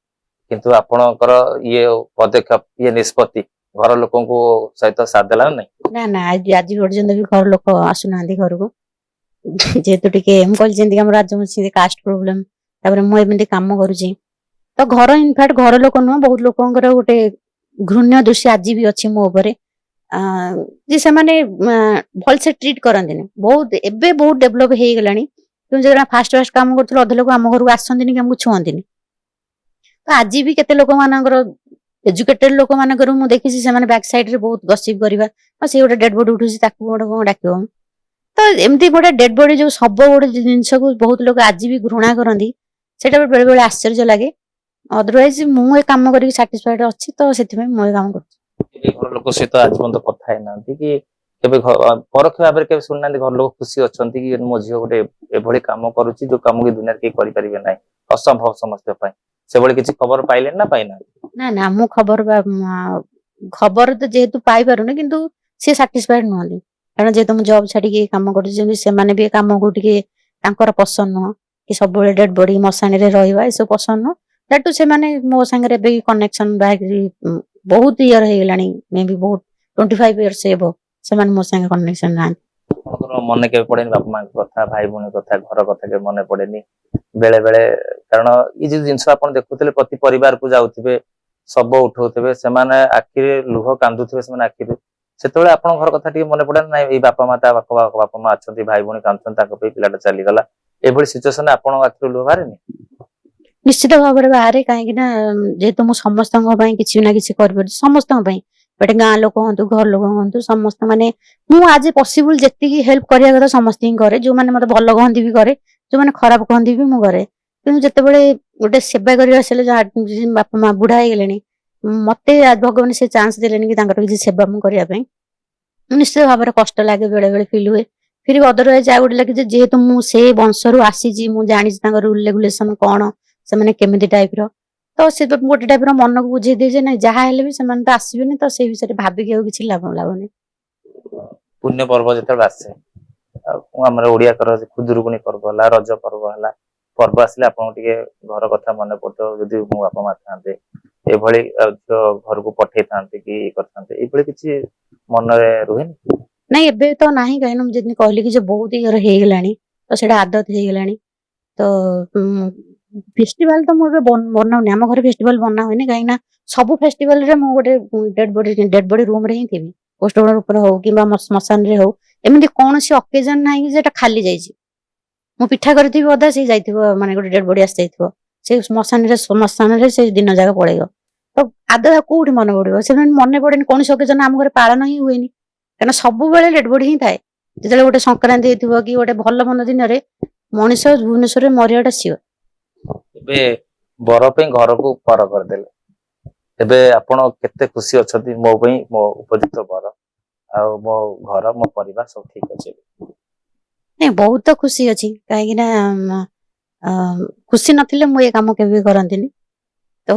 Speaker 3: କିନ୍ତୁ ଆପଣଙ୍କର ଇଏ ପଦକ୍ଷେପ, ଇଏ ନିଷ୍ପତ୍ତି ଘର ଲୋକଙ୍କୁ ସହିତ ସାଥ ଦେଲା ନା ନାଇଁ?
Speaker 1: ନା, ଆଜି ପର୍ଯ୍ୟନ୍ତ ବି ଘର ଲୋକ ଆସୁନାହାନ୍ତି ଘରକୁ। ଯେହେତୁ ଟିକେ ମୁଁ କହିଲି ଯେମିତି ଆମର ରାଜବଂଶୀ କାଷ୍ଟ ପ୍ରୋବ୍ଲେମ, ତାପରେ ମୁଁ ଏମିତି କାମ କରୁଛି, ତ ଘର ଇନଫାକ୍ଟ ଘର ଲୋକ ନୁହଁ, ବହୁତ ଲୋକଙ୍କର ଗୋଟେ ଘୃଣ୍ୟ ଦୃଷ୍ଟି ଆଜି ବି ଅଛି ମୋ ଉପରେ, ଯେ ସେମାନେ ଭଲସେ ଟ୍ରିଟ କରନ୍ତିନି। ଏବେ ବହୁତ ଡେଭଲପ ହେଇଗଲାଣି, କିନ୍ତୁ ଯେତେବେଳେ ଫାଷ୍ଟ କାମ କରୁଥିଲୁ ଅଧେ ଲୋକ ଆମ ଘରକୁ ଆସନ୍ତିନି କି ଆମକୁ ଛୁଅନ୍ତିନି। ତ ଆଜି ବି କେତେ ଲୋକମାନଙ୍କର, ଏଜୁକେଟେଡ ଲୋକମାନଙ୍କର ମୁଁ ଦେଖିଛି, ସେମାନେ ବ୍ୟାକ୍ ସାଇଡ ରେ ବହୁତ ଗସିପ କରିବା, ସେ ଗୋଟେ ଡେଡ ବଡି ଉଠୁଛି ତାକୁ ଗୋଟେ କଣ ଡାକିବ। ତ ଏମିତି ଗୋଟେ ଡେଡ ବଡି ଯୋଉ ଶବ ଗୋଟେ ଜିନିଷକୁ ବହୁତ ଲୋକ ଆଜି ବି ଘୃଣା କରନ୍ତି, ସେଇଟା ବେଳେ ବେଳେ ଆଶ୍ଚର୍ଯ୍ୟ ଲାଗେ। ଅଦରୱାଇଜ ମୁଁ ଏ କାମ କରିକି ସାଟିସ୍ଫାଏଡ ଅଛି, ତ ସେଥିପାଇଁ ମୁଁ ଏ କାମ କରୁଛି।
Speaker 3: ଘର ଲୋକ ସହିତ ଆଜି ପର୍ଯ୍ୟନ୍ତ କଥା ହେଇନାହାନ୍ତି କି କେବେ ପରୋକ୍ଷ ଭାବରେ କେବେ ଶୁଣିନାହାନ୍ତି ଘର ଲୋକ ଖୁସି ଅଛନ୍ତି କି ମୋ ଝିଅ ଗୋଟେ ଏଭଳି କାମ କରୁଛି ଯୋଉ କାମ କି ଦୁନିଆରେ କେହି କରିପାରିବେ ନାହିଁ, ଅସମ୍ଭବ ସମସ୍ତଙ୍କ ପାଇଁ, ସେଭଳି କିଛି ଖବର ପାଇଲେନି ନା ପାଇନାହାନ୍ତି?
Speaker 1: ନା ନା ମୁଁ ଖବର ତ ଯେହେତୁ ପାଇପାରୁନି କିନ୍ତୁ ସିଏ ସାଟିସ୍ଫାଏଡ ନୁହନ୍ତି, କାରଣ ଯେହେତୁ ମୁଁ ଜବ୍ ଛାଡିକି କାମ କରୁଛି ଯେମିତି ସେମାନେ ବି ଏ କାମକୁ ଟିକେ ତାଙ୍କର ପସନ୍ଦ ନୁହଁ କି ସବୁବେଳେ ଡେଡ୍ ବଡି ମଶାଣିରେ ରହିବା ଏସବୁ ପସନ୍ଦ ନୁହଁ। ଦ୍ୟାଟୁ ସେମାନେ ମୋ ସାଙ୍ଗରେ ଏବେ କନେକ୍ସନ ବାହାରି ବହୁତ ଇୟର ହେଇଗଲାଣି, ମେ ବି ବହୁତ 25 ଇୟର୍ସ ହେବ ସେମାନେ ମୋ ସାଙ୍ଗେ କନେକ୍ସନ ନାହାନ୍ତି।
Speaker 3: ଆପଣଙ୍କର ମନେ କେବେ ପଡେନି ବାପା ମାଙ୍କ କଥା, ଭାଇ ଭଉଣୀ କଥା, ଘର କଥା କେବେ ମନେ ପଡେନି ବେଳେ ବେଳେ? କାରଣ ଏଇ ଯୋଉ ଜିନିଷ ଆପଣ ଦେଖୁଥିଲେ ପ୍ରତି ପରିବାରକୁ ଯାଉଥିବେ, ଶବ ଉଠଉଥିବେ, ସେମାନେ ଆଖିରେ ଲୁହ କାନ୍ଦୁଥିବେ ସେମାନେ ଆଖିରୁ, ସେତେବେଳେ ଆପଣଙ୍କ ଘର କଥା ଟିକେ ମନେ ପଡେ ନା? ଏଇ ବାପା ମା ତା ବାପା ମା ଅଛନ୍ତି, ଭାଇ ଭଉଣୀ କାନ୍ଦୁଛନ୍ତି, ତାଙ୍କ ପାଇଁ ପିଲାଟା ଚାଲିଗଲା, ଏଭଳି ସିଚୁଏସନରେ ଆପଣଙ୍କ ଆଖିରୁ ଲୁହ ବାହାରେନି?
Speaker 1: ନିଶ୍ଚିତ ଭାବରେ ବାହାରେ, କାହିଁକି ନା ଯେହେତୁ ମୁଁ ସମସ୍ତଙ୍କ ପାଇଁ କିଛି ନା କିଛି କରିପାରୁଛି, ସମସ୍ତଙ୍କ ପାଇଁ, ଗୋଟେ ଗାଁ ଲୋକ ହୁଅନ୍ତୁ, ଘର ଲୋକ ହୁଅନ୍ତୁ, ସମସ୍ତ ମାନେ ମୁଁ ଆଜି ପସିବୁଲ ଯେତିକି ହେଲ୍ପ କରିବା କଥା ସମସ୍ତଙ୍କୁ କରେ, ଯୋଉମାନେ ମତେ ଭଲ କହନ୍ତି ବି କରେ, ଯୋଉମାନେ ଖରାପ କହନ୍ତି ବି ମୁଁ କରେ। କିନ୍ତୁ ଯେତେବେଳେ ଗୋଟେ ସେବା କରିବା ଆସିଲେ ବାପା ମା ବୁଢା ହେଇଗଲେଣି, ମତେ ଭଗବାନ ସେ ଚାନ୍ସ ଦେଲେନି କି ତାଙ୍କର କିଛି ସେବା ମୁଁ କରିବା ପାଇଁ, ନିଶ୍ଚିତ ଭାବରେ କଷ୍ଟ ଲାଗେ, ବେଳେ ବେଳେ ଫିଲ୍ ହୁଏ। ଫିର ଅଦରୱାଇଜ ଆଉ ଗୋଟେ ଲାଗେ ଯେ ଯେହେତୁ ମୁଁ ସେ ବଂଶରୁ ଆସିଛି, ମୁଁ ଜାଣିଛି ତାଙ୍କ ରୁଲ ରେଗୁଲେସନ କଣ, ସେମାନେ କେମିତି ଟାଇପର, ତ ସେ ଗୋଟେ ଟାଇପର ମନକୁ ବୁଝେଇ ଦିଏ ଯେ ନାଇଁ ଯାହା ହେଲେ ବି ସେମାନେ ତ ଆସିବେନି, ତ ସେଇ ବିଷୟରେ ଭାବିକି ଆଉ କିଛି ଲାଭନି।
Speaker 3: ପୁଣ୍ୟ ପର୍ବ ଯେତେବେଳେ ଆସେ, ଆଉ ଆମର ଓଡିଆଙ୍କର ଖୁଦୁରୁକୁଣୀ ପର୍ବ ହେଲା, ରଜ ପର୍ବ ହେଲା, ପର୍ବ ଆସିଲେ ଆପଣଙ୍କୁ ଟିକେ ଘର କଥା ମନେ ପଡୁଥିବ, ଯଦି ମୋ ବାପା ମା ଥାନ୍ତେ, ଏଭଳି ଝିଅ ଘରକୁ ପଠେଇଥାନ୍ତି କି କରିଥାନ୍ତେ, ଏଇଭଳି କିଛି ମନରେ ରୁହେନି?
Speaker 1: ନାଇଁ ଏବେ ତ ନାହିଁ, କାହିଁକିନା ମୁଁ ଯେମିତି କହିଲି କି ଯେ ବହୁତ ଇୟର ହେଇଗଲାଣି, ତ ସେଇଟା ଆଦତ ହେଇଗଲାଣି। ତ ଫେଷ୍ଟିଭାଲ ତ ମୁଁ ଏବେ ବନାଉନି, ଆମ ଘରେ ଫେଷ୍ଟିଭାଲ ବନା ହୁଏନି, କାହିଁକି ନା ସବୁ ଫେଷ୍ଟିଭାଲରେ ମୁଁ ଗୋଟେ ଡେଡ ବଡି ରୁମରେ ହିଁ ଥିବି, ପୋଷ୍ଟମର୍ଟମ ଉପରେ ହଉ କିମ୍ବା ଶ୍ମଶାନରେ ହଉ, ଏମିତି କୌଣସି ଅକେଜନ ନାହିଁ କି ଯେଟା ଖାଲି ଯାଇଛି। ମୁଁ ପିଠା କରିଥିବି ଅଧା, ସେ ଯାଇଥିବ ମାନେ ଗୋଟେ ଡେଡ ବଡି ଆସିଯାଇଥିବ, ସେ ଶ୍ମଶାନରେ ସେ ଦିନ ଯାକ ପଳେଇବ। ତ ଆଦତ କୋଉଠି ମନେ ପଡିବ, ସେମାନେ ମନେ ପଡେନି, କୌଣସି ଅକେଜନ ଆମ ଘରେ ପାଳନ ହିଁ ହୁଏନି, କାରଣ ସବୁବେଳେ ଡେଡ ବଡି ହିଁ ଥାଏ। ଯେତେବେଳେ ଗୋଟେ ସଂକ୍ରାନ୍ତି ହେଇଥିବ କି ଗୋଟେ ଭଲ ମନ୍ଦ ଦିନରେ ମଣିଷ ଭୁବନେଶ୍ୱରରେ ମରିବାଟା ସିଓର।
Speaker 3: ଏବେ ବର ପାଇଁ ଘରକୁ ପର କରିଦେଲେ, ଏବେ ଆପଣ କେତେ ଖୁସି ଅଛନ୍ତି? ମୋ ପାଇଁ ମୋ ଉପଯୁକ୍ତ ବର ଆଉ ମୋ ଘର, ମୋ ପରିବାର ସବୁ ଠିକ ଅଛି?
Speaker 1: ନାଇଁ ବହୁତ ଖୁସି ଅଛି, କାହିଁକି ନା ଖୁସି ନଥିଲେ ମୁଁ ଏ କାମ କେବେ କରନ୍ତିନି, ତ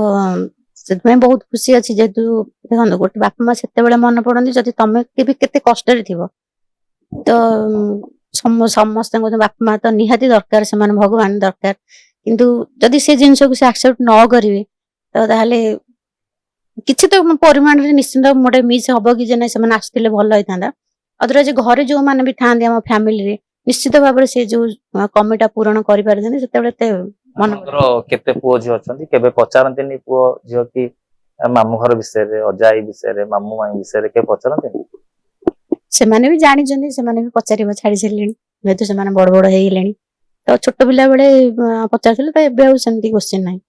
Speaker 1: ସେଥିପାଇଁ ବହୁତ ଖୁସି ଅଛି। ଯେହେତୁ ଦେଖନ୍ତୁ ଗୋଟେ ବାପା ମା ସେତେବେଳେ ମନେ ପଡନ୍ତି ଯଦି ତମେ କେବେ କେତେ କଷ୍ଟରେ ଥିବ, ତ ସମସ୍ତଙ୍କ ବାପା ମା ତ ନିହାତି ଦରକାର, ସେମାନେ ଭଗବାନ ଦରକାର, କିନ୍ତୁ ଯଦି ସେ ଜିନିଷକୁ ସେ ଆକ୍ସେପ୍ଟ ନ କରିବେ ତ ତାହେଲେ କିଛି ତ ପରିମାଣରେ ନିଶ୍ଚିନ୍ତ ଗୋଟେ ମିସ୍ ହବ କି ଯେ ନାଇଁ ସେମାନେ ଆସିଥିଲେ ଭଲ ହେଇଥାନ୍ତା। ଅଦରୱାଇଜ ଘରେ ଯୋଉମାନେ ବି ଥାଆନ୍ତି ଆମ ଫ୍ୟାମିଲିରେ, ନିଶ୍ଚିତ ଭାବରେ ସେ ଯୋଉ କମିଟା ପୂରଣ କରିପାରିଛନ୍ତି, ସେତେବେଳେ ଏତେ
Speaker 3: ଆପଣଙ୍କର କେତେ ପୁଅ ଝିଅ ଅଛନ୍ତି? କେବେ ପଚାରନ୍ତିନି ପୁଅ ଝିଅ କି ମାମୁଁ ଘର ବିଷୟରେ, ଅଜାଇ ବିଷୟରେ, ମାମୁଁ ମାଇଁ ବିଷୟରେ କେବେ ପଚାରନ୍ତିନି?
Speaker 1: ସେମାନେ ବି ଜାଣିଛନ୍ତି, ସେମାନେ ବି ପଚାରିବା ଛାଡି ସାରିଲେଣି, ଯେହେତୁ ସେମାନେ ବଡ ବଡ ହେଇଗଲେଣି। ତ ଛୋଟ ପିଲା ବେଳେ ପଚାରୁଥିଲେ, ତ ଏବେ ଆଉ ସେମିତି କ୍ୱେଶ୍ଚିନ୍ ନାହିଁ।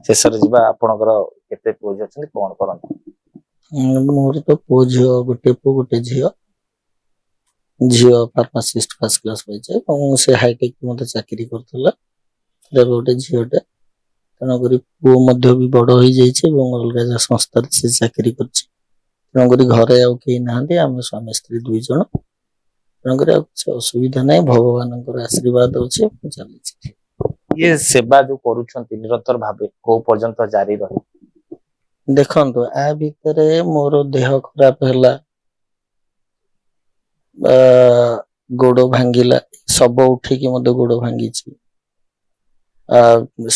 Speaker 3: ଶେଷରେ ଯିବା, ଆପଣଙ୍କର କେତେ ପୁଅ ଝିଅ ଅଛନ୍ତି, କଣ କରନ୍ତି?
Speaker 2: ମୋର ତ ପୁଅ ଝିଅ, ଗୋଟେ ପୁଅ ଗୋଟେ ଝିଅ। ଝିଅ ଫାର୍ମାସିଷ୍ଟ ଫାର୍ଷ୍ଟ କ୍ଲାସ ପାଇছে ଏବଂ ସେ ହାଇଟେକ୍ ମଧ୍ୟ ଚାକିରି କରୁଥିଲା। ଏବେ ଗୋଟେ ଝିଅଟେ, ତେଣୁକରି ପୁଅ ମଧ୍ୟ ବି ବଡ ହେଇଯାଇଛି ଏବଂ ଅଲଗା ସଂସ୍ଥାରେ ସେ ଚାକିରି କରିଛି। ତେଣୁକରି ଘରେ ଆଉ କେହି ନାହାନ୍ତି, ଆମେ ସ୍ୱାମୀ ସ୍ତ୍ରୀ 2 ଜଣ, ତେଣୁକରି ଆଉ କିଛି ଅସୁବିଧା ନାହିଁ, ଭଗବାନଙ୍କର ଆଶୀର୍ବାଦ ଅଛି, ଚାଲିଛି।
Speaker 3: ଇଏ ସେବା ଯୋଉ କରୁଛନ୍ତି ନିରନ୍ତର ଭାବେ କୋଉ ପର୍ଯ୍ୟନ୍ତ ଜାରି ରହିବ?
Speaker 2: ଦେଖନ୍ତୁ, ଆ ଭିତରେ ମୋର ଦେହ ଖରାପ ହେଲା, ଗୋଡ ଭାଙ୍ଗିଲା, ଶବ ଉଠିକି ମଧ୍ୟ ଗୋଡ ଭାଙ୍ଗିଛି,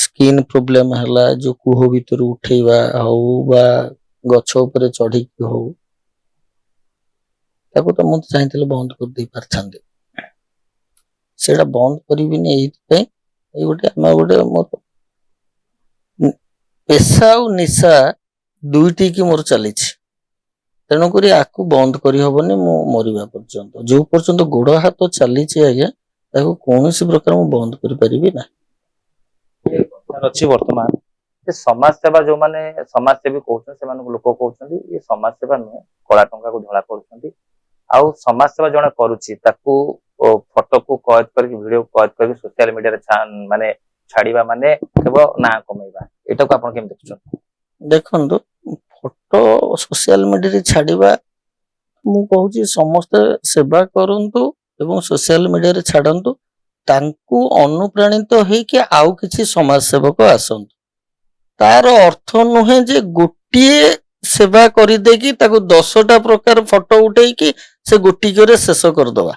Speaker 2: ସ୍କିନ ପ୍ରୋବ୍ଲେମ ହେଲା, ଯୋଉ କୁହ ଭିତରୁ ଉଠେଇବା ହଉ ବା ଗଛ ଉପରେ ଚଢିକି ହଉ, ତାକୁ ତ ମୁଁ ଚାହିଁଥିଲେ ବନ୍ଦ କରିଦେଇ ପାରିଥାନ୍ତି, ସେଇଟା ବନ୍ଦ କରିବିନି ଏଇଥିପାଇଁ, ଏଇ ଗୋଟେ ଆମେ ଗୋଟେ ମୋର ପେଶା ଆଉ ନିଶା ଦୁଇଟି କି ମୋର ଚାଲିଛି, ତେଣୁକରି ଆକୁ ବନ୍ଦ କରିହବନି ମୁଁ ମରିବା ପର୍ଯ୍ୟନ୍ତ। ଯୋଉ ପର୍ଯ୍ୟନ୍ତ ଗୋଡ ହାତ ଚାଲିଛି ଆଜ୍ଞା, ତାକୁ କୌଣସି ପ୍ରକାର ମୁଁ ବନ୍ଦ କରିପାରିବି ନା।
Speaker 3: ଅଛି ବର୍ତ୍ତମାନ ଯେ ସମାଜ ସେବା, ଯୋଉମାନେ ସମାଜସେବୀ କହୁଛନ୍ତି ସେମାନଙ୍କୁ ଲୋକ କହୁଛନ୍ତି ଏ ସମାଜ ସେବା ନୁହେଁ, କଳା ଟଙ୍କାକୁ ଧଳା କରୁଛନ୍ତି। ଆଉ ସମାଜ ସେବା ଜଣେ କରୁଛି ତାକୁ ଫଟୋକୁ କଏଦ କରିକି, ଭିଡିଓ କଏଦ କରିକି ସୋସିଆଲ ମିଡିଆରେ ମାନେ ଛାଡିବା ମାନେ କେବଳ ନାଁ କମେଇବା, ଏଟାକୁ ଆପଣ କେମିତି ଦେଖୁଛନ୍ତି?
Speaker 2: ଦେଖନ୍ତୁ, ଫଟୋ ସୋସିଆଲ ମିଡିଆରେ ଛାଡିବା ମୁଁ କହୁଛି ସମସ୍ତେ ସେବା କରନ୍ତୁ ଏବଂ ସୋସିଆଲ ମିଡିଆରେ ଛାଡନ୍ତୁ, ତାଙ୍କୁ ଅନୁପ୍ରାଣିତ ହେଇକି ଆଉ କିଛି ସମାଜ ସେବକ ଆସନ୍ତୁ। ତାର ଅର୍ଥ ନୁହେଁ ଯେ ଗୋଟିଏ ସେବା କରିଦେଇକି ତାକୁ 10ଟା ପ୍ରକାର ଫଟୋ ଉଠେଇକି ସେ ଗୋଟିକରେ ଶେଷ କରିଦବା।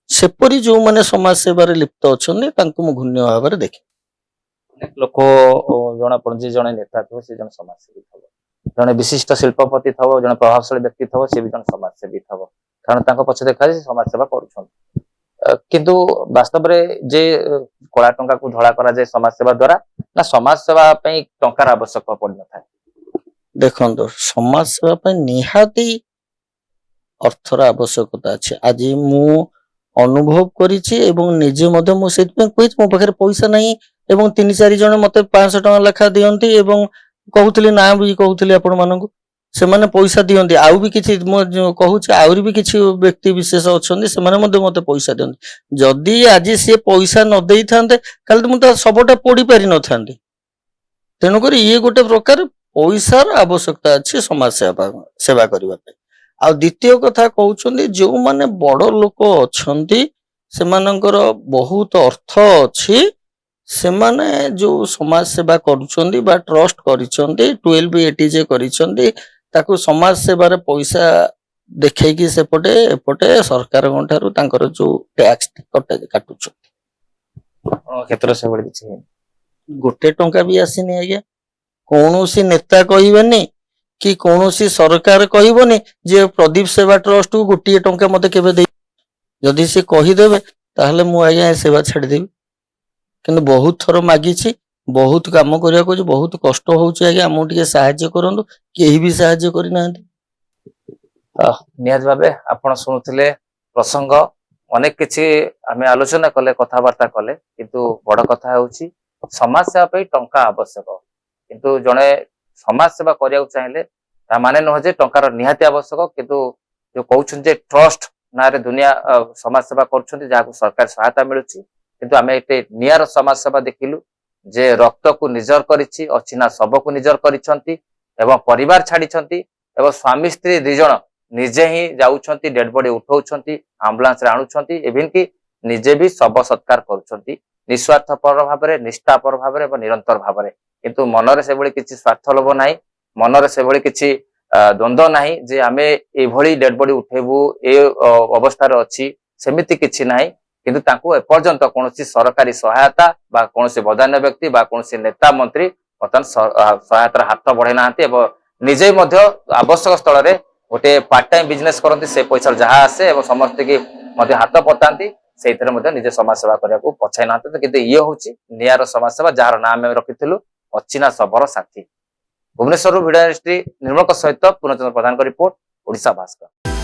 Speaker 2: ସେପରି ଯୋଉମାନେ ସମାଜ ସେବାରେ ଲିପ୍ତ ଅଛନ୍ତି ତାଙ୍କୁ ମୁଁ ଘୃଣ୍ୟ ଭାବରେ ଦେଖେ।
Speaker 3: ଅନେକ ଲୋକ ଜଣା ପଡୁଛି ଜଣେ ନେତା ଥିବ ସେ ଜଣେ ସମାଜସେବୀ ଥିବ, ଜଣେ ବିଶିଷ୍ଟ ଶିଳ୍ପପତି ଥିବ, ଜଣେ ପ୍ରଭାବଶାଳୀ ବ୍ୟକ୍ତି ଥିବ ସେ ବି ଜଣେ ସମାଜସେବୀ ଥିବ, କାରଣ ତାଙ୍କ ପଛେ ଦେଖାଯାଏ ସମାଜ ସେବା କରୁଛନ୍ତି। କିନ୍ତୁ ବାସ୍ତବରେ ଯେ କଳା ଟଙ୍କାକୁ ଧଳା କରାଯାଏ ସମାଜ ସେବା ଦ୍ଵାରା, ନା ସମାଜ ସେବା ପାଇଁ ଟଙ୍କାର ଆବଶ୍ୟକ ପଡିନଥାଏ?
Speaker 2: ଦେଖନ୍ତୁ, ସମାଜ ସେବା ପାଇଁ ନିହାତି ଅର୍ଥର ଆବଶ୍ୟକତା ଅଛି। ଆଜି ମୁଁ ଅନୁଭବ କରିଛି ଏବଂ ନିଜେ ମଧ୍ୟ ମୁଁ ସେଥିପାଇଁ କହିଛି ମୋ ପାଖରେ ପଇସା ନାହିଁ ଏବଂ 3-4 ଜଣ ମତେ 500 ଟଙ୍କା ଲେଖା ଦିଅନ୍ତି ଏବଂ କହୁଥିଲି, ନାଁ ବି କହୁଥିଲି ଆପଣ ମାନଙ୍କୁ, ସେମାନେ ପଇସା ଦିଅନ୍ତି। ଆଉ ବି କିଛି ମୁଁ କହୁଛି, ଆହୁରି ବି କିଛି ବ୍ୟକ୍ତି ବିଶେଷ ଅଛନ୍ତି ସେମାନେ ମଧ୍ୟ ମତେ ପଇସା ଦିଅନ୍ତି। ଯଦି ଆଜି ସିଏ ପଇସା ନ ଦେଇଥାନ୍ତେ କାଲି ମୁଁ ତା ଶବଟା ପୋଡ଼ି ପାରିନଥାନ୍ତି। ତେଣୁକରି ଇଏ ଗୋଟେ ପ୍ରକାର ପଇସାର ଆବଶ୍ୟକତା ଅଛି ସମାଜ ସେବା କରିବା ପାଇଁ। ଆଉ ଦ୍ୱିତୀୟ କଥା କହୁଛନ୍ତି, ଯୋଉମାନେ ବଡ ଲୋକ ଅଛନ୍ତି ସେମାନଙ୍କର ବହୁତ ଅର୍ଥ ଅଛି, ସେମାନେ ଯୋଉ ସମାଜ ସେବା କରୁଛନ୍ତି ବା ଟ୍ରଷ୍ଟ କରିଛନ୍ତି, 1280 କରିଛନ୍ତି, ତାକୁ ସମାଜ ସେବାରେ ପଇସା ଦେଖେଇକି ସେପଟେ ଏପଟେ ସରକାରଙ୍କ ଠାରୁ ତାଙ୍କର ଯୋଉ ଟ୍ୟାକ୍ସ କାଟୁଛନ୍ତି।
Speaker 3: କ୍ଷେତ୍ରରେ ସେଭଳି କିଛି ହେଇନି।
Speaker 2: ଗୋଟେ ଟଙ୍କା ବି ଆସିନି ଆଜ୍ଞା। କୌଣସି ନେତା କହିବେନି କି କୌଣସି ସରକାର କହିବନି ଯେ ପ୍ରଦୀପ ସେବା ଟ୍ରଷ୍ଟକୁ ଗୋଟିଏ ଟଙ୍କା ମତେ କେବେ ଦେଇ। ଯଦି ସେ କହିଦେବେ ତାହେଲେ ମୁଁ ଆଜ୍ଞା ଏ ସେବା ଛାଡିଦେବି। କିନ୍ତୁ ବହୁତ ଥର ମାଗିଛି, ବହୁତ କାମ କରିବାକୁ ଅଛି, ବହୁତ କଷ୍ଟ ହଉଛି ଆଜ୍ଞା, ଆମକୁ ଟିକେ ସାହାଯ୍ୟ କରନ୍ତୁ। କେହି ବି ସାହାଯ୍ୟ କରିନାହାନ୍ତି।
Speaker 3: ନିହାତି ଭାବେ ଆପଣ ଶୁଣୁଥିଲେ ପ୍ରସଙ୍ଗ, ଅନେକ କିଛି ଆମେ ଆଲୋଚନା କଲେ, କଥାବାର୍ତ୍ତା କଲେ, କିନ୍ତୁ ବଡ କଥା ହେଉଛି ସମାଜ ସେବା ପାଇଁ ଟଙ୍କା ଆବଶ୍ୟକ। କିନ୍ତୁ ଜଣେ ସମାଜ ସେବା କରିବାକୁ ଚାହିଁଲେ ତା ମାନେ ନୁହେଁ ଯେ ଟଙ୍କାର ନିହାତି ଆବଶ୍ୟକ। କିନ୍ତୁ ଯୋଉ କହୁଛନ୍ତି ଯେ ଟ୍ରଷ୍ଟ ନାଁରେ ଦୁନିଆ ସମାଜ ସେବା କରୁଛନ୍ତି ଯାହାକୁ ସରକାର ସହାୟତା ମିଳୁଛି, କିନ୍ତୁ ଆମେ ଏତେ ନିଆର ସମାଜ ସେବା ଦେଖିଲୁ ଯେ ରକ୍ତକୁ ନିଜର କରିଛି, ଅଚିହ୍ନା ଶବକୁ ନିଜର କରିଛନ୍ତି ଏବଂ ପରିବାର ଛାଡିଛନ୍ତି ଏବଂ ସ୍ୱାମୀ ସ୍ତ୍ରୀ 2 ଜଣ ନିଜେ ହିଁ ଯାଉଛନ୍ତି, ଡେଡ ବଡି ଉଠଉଛନ୍ତି, ଆମ୍ବୁଲାନ୍ସରେ ଆଣୁଛନ୍ତି, ଇଭିନ କି ନିଜେ ବି ଶବ ସତ୍କାର କରୁଛନ୍ତି ନିଃସ୍ୱାର୍ଥପର ଭାବରେ, ନିଷ୍ଠାପର ଭାବରେ ଏବଂ ନିରନ୍ତର ଭାବରେ। କିନ୍ତୁ ମନରେ ସେଭଳି କିଛି ସ୍ୱାର୍ଥ ଲୋଭ ନାହିଁ, ମନରେ ସେଭଳି କିଛି ଦ୍ୱନ୍ଦ୍ୱ ନାହିଁ ଯେ ଆମେ ଏଭଳି ଡେଡ ବଡି ଉଠେଇବୁ, ଏ ଅବସ୍ଥାରେ ଅଛି, ସେମିତି କିଛି ନାହିଁ। କିନ୍ତୁ ତାଙ୍କୁ ଏପର୍ଯ୍ୟନ୍ତ କୌଣସି ସରକାରୀ ସହାୟତା ବା କୌଣସି ବଦାନ୍ୟ ବ୍ୟକ୍ତି ବା କୌଣସି ନେତା ମନ୍ତ୍ରୀ ବର୍ତ୍ତମାନ ସହାୟତାର ହାତ ବଢେଇ ନାହାନ୍ତି ଏବଂ ନିଜେ ମଧ୍ୟ ଆବଶ୍ୟକ ସ୍ଥଳରେ ଗୋଟେ ପାର୍ଟ ଟାଇମ ବିଜନେସ କରନ୍ତି, ସେ ପଇସା ଯାହା ଆସେ ଏବଂ ସମସ୍ତେ କି ମଧ୍ୟ ହାତ ପତାନ୍ତି, ସେଇଥିରେ ମଧ୍ୟ ନିଜେ ସମାଜ ସେବା କରିବାକୁ ପଛାଇ ନାହାନ୍ତି। କିନ୍ତୁ ଇଏ ହଉଛି ନିଆର ସମାଜ ସେବା, ଯାହାର ନାଁ ଆମେ ରଖିଥିଲୁ ଅଚିହ୍ନା ଶବର ସାଥୀ। ଭୁବନେଶ୍ୱରରୁ ଭିଡିଓ ଜର୍ଣ୍ଣାଲିଷ୍ଟ ନିର୍ମଳଙ୍କ ସହିତ ପୂର୍ଣ୍ଣଚନ୍ଦ୍ର ପ୍ରଧାନଙ୍କ ରିପୋର୍ଟ, ଓଡ଼ିଶା ଭାସ୍କର।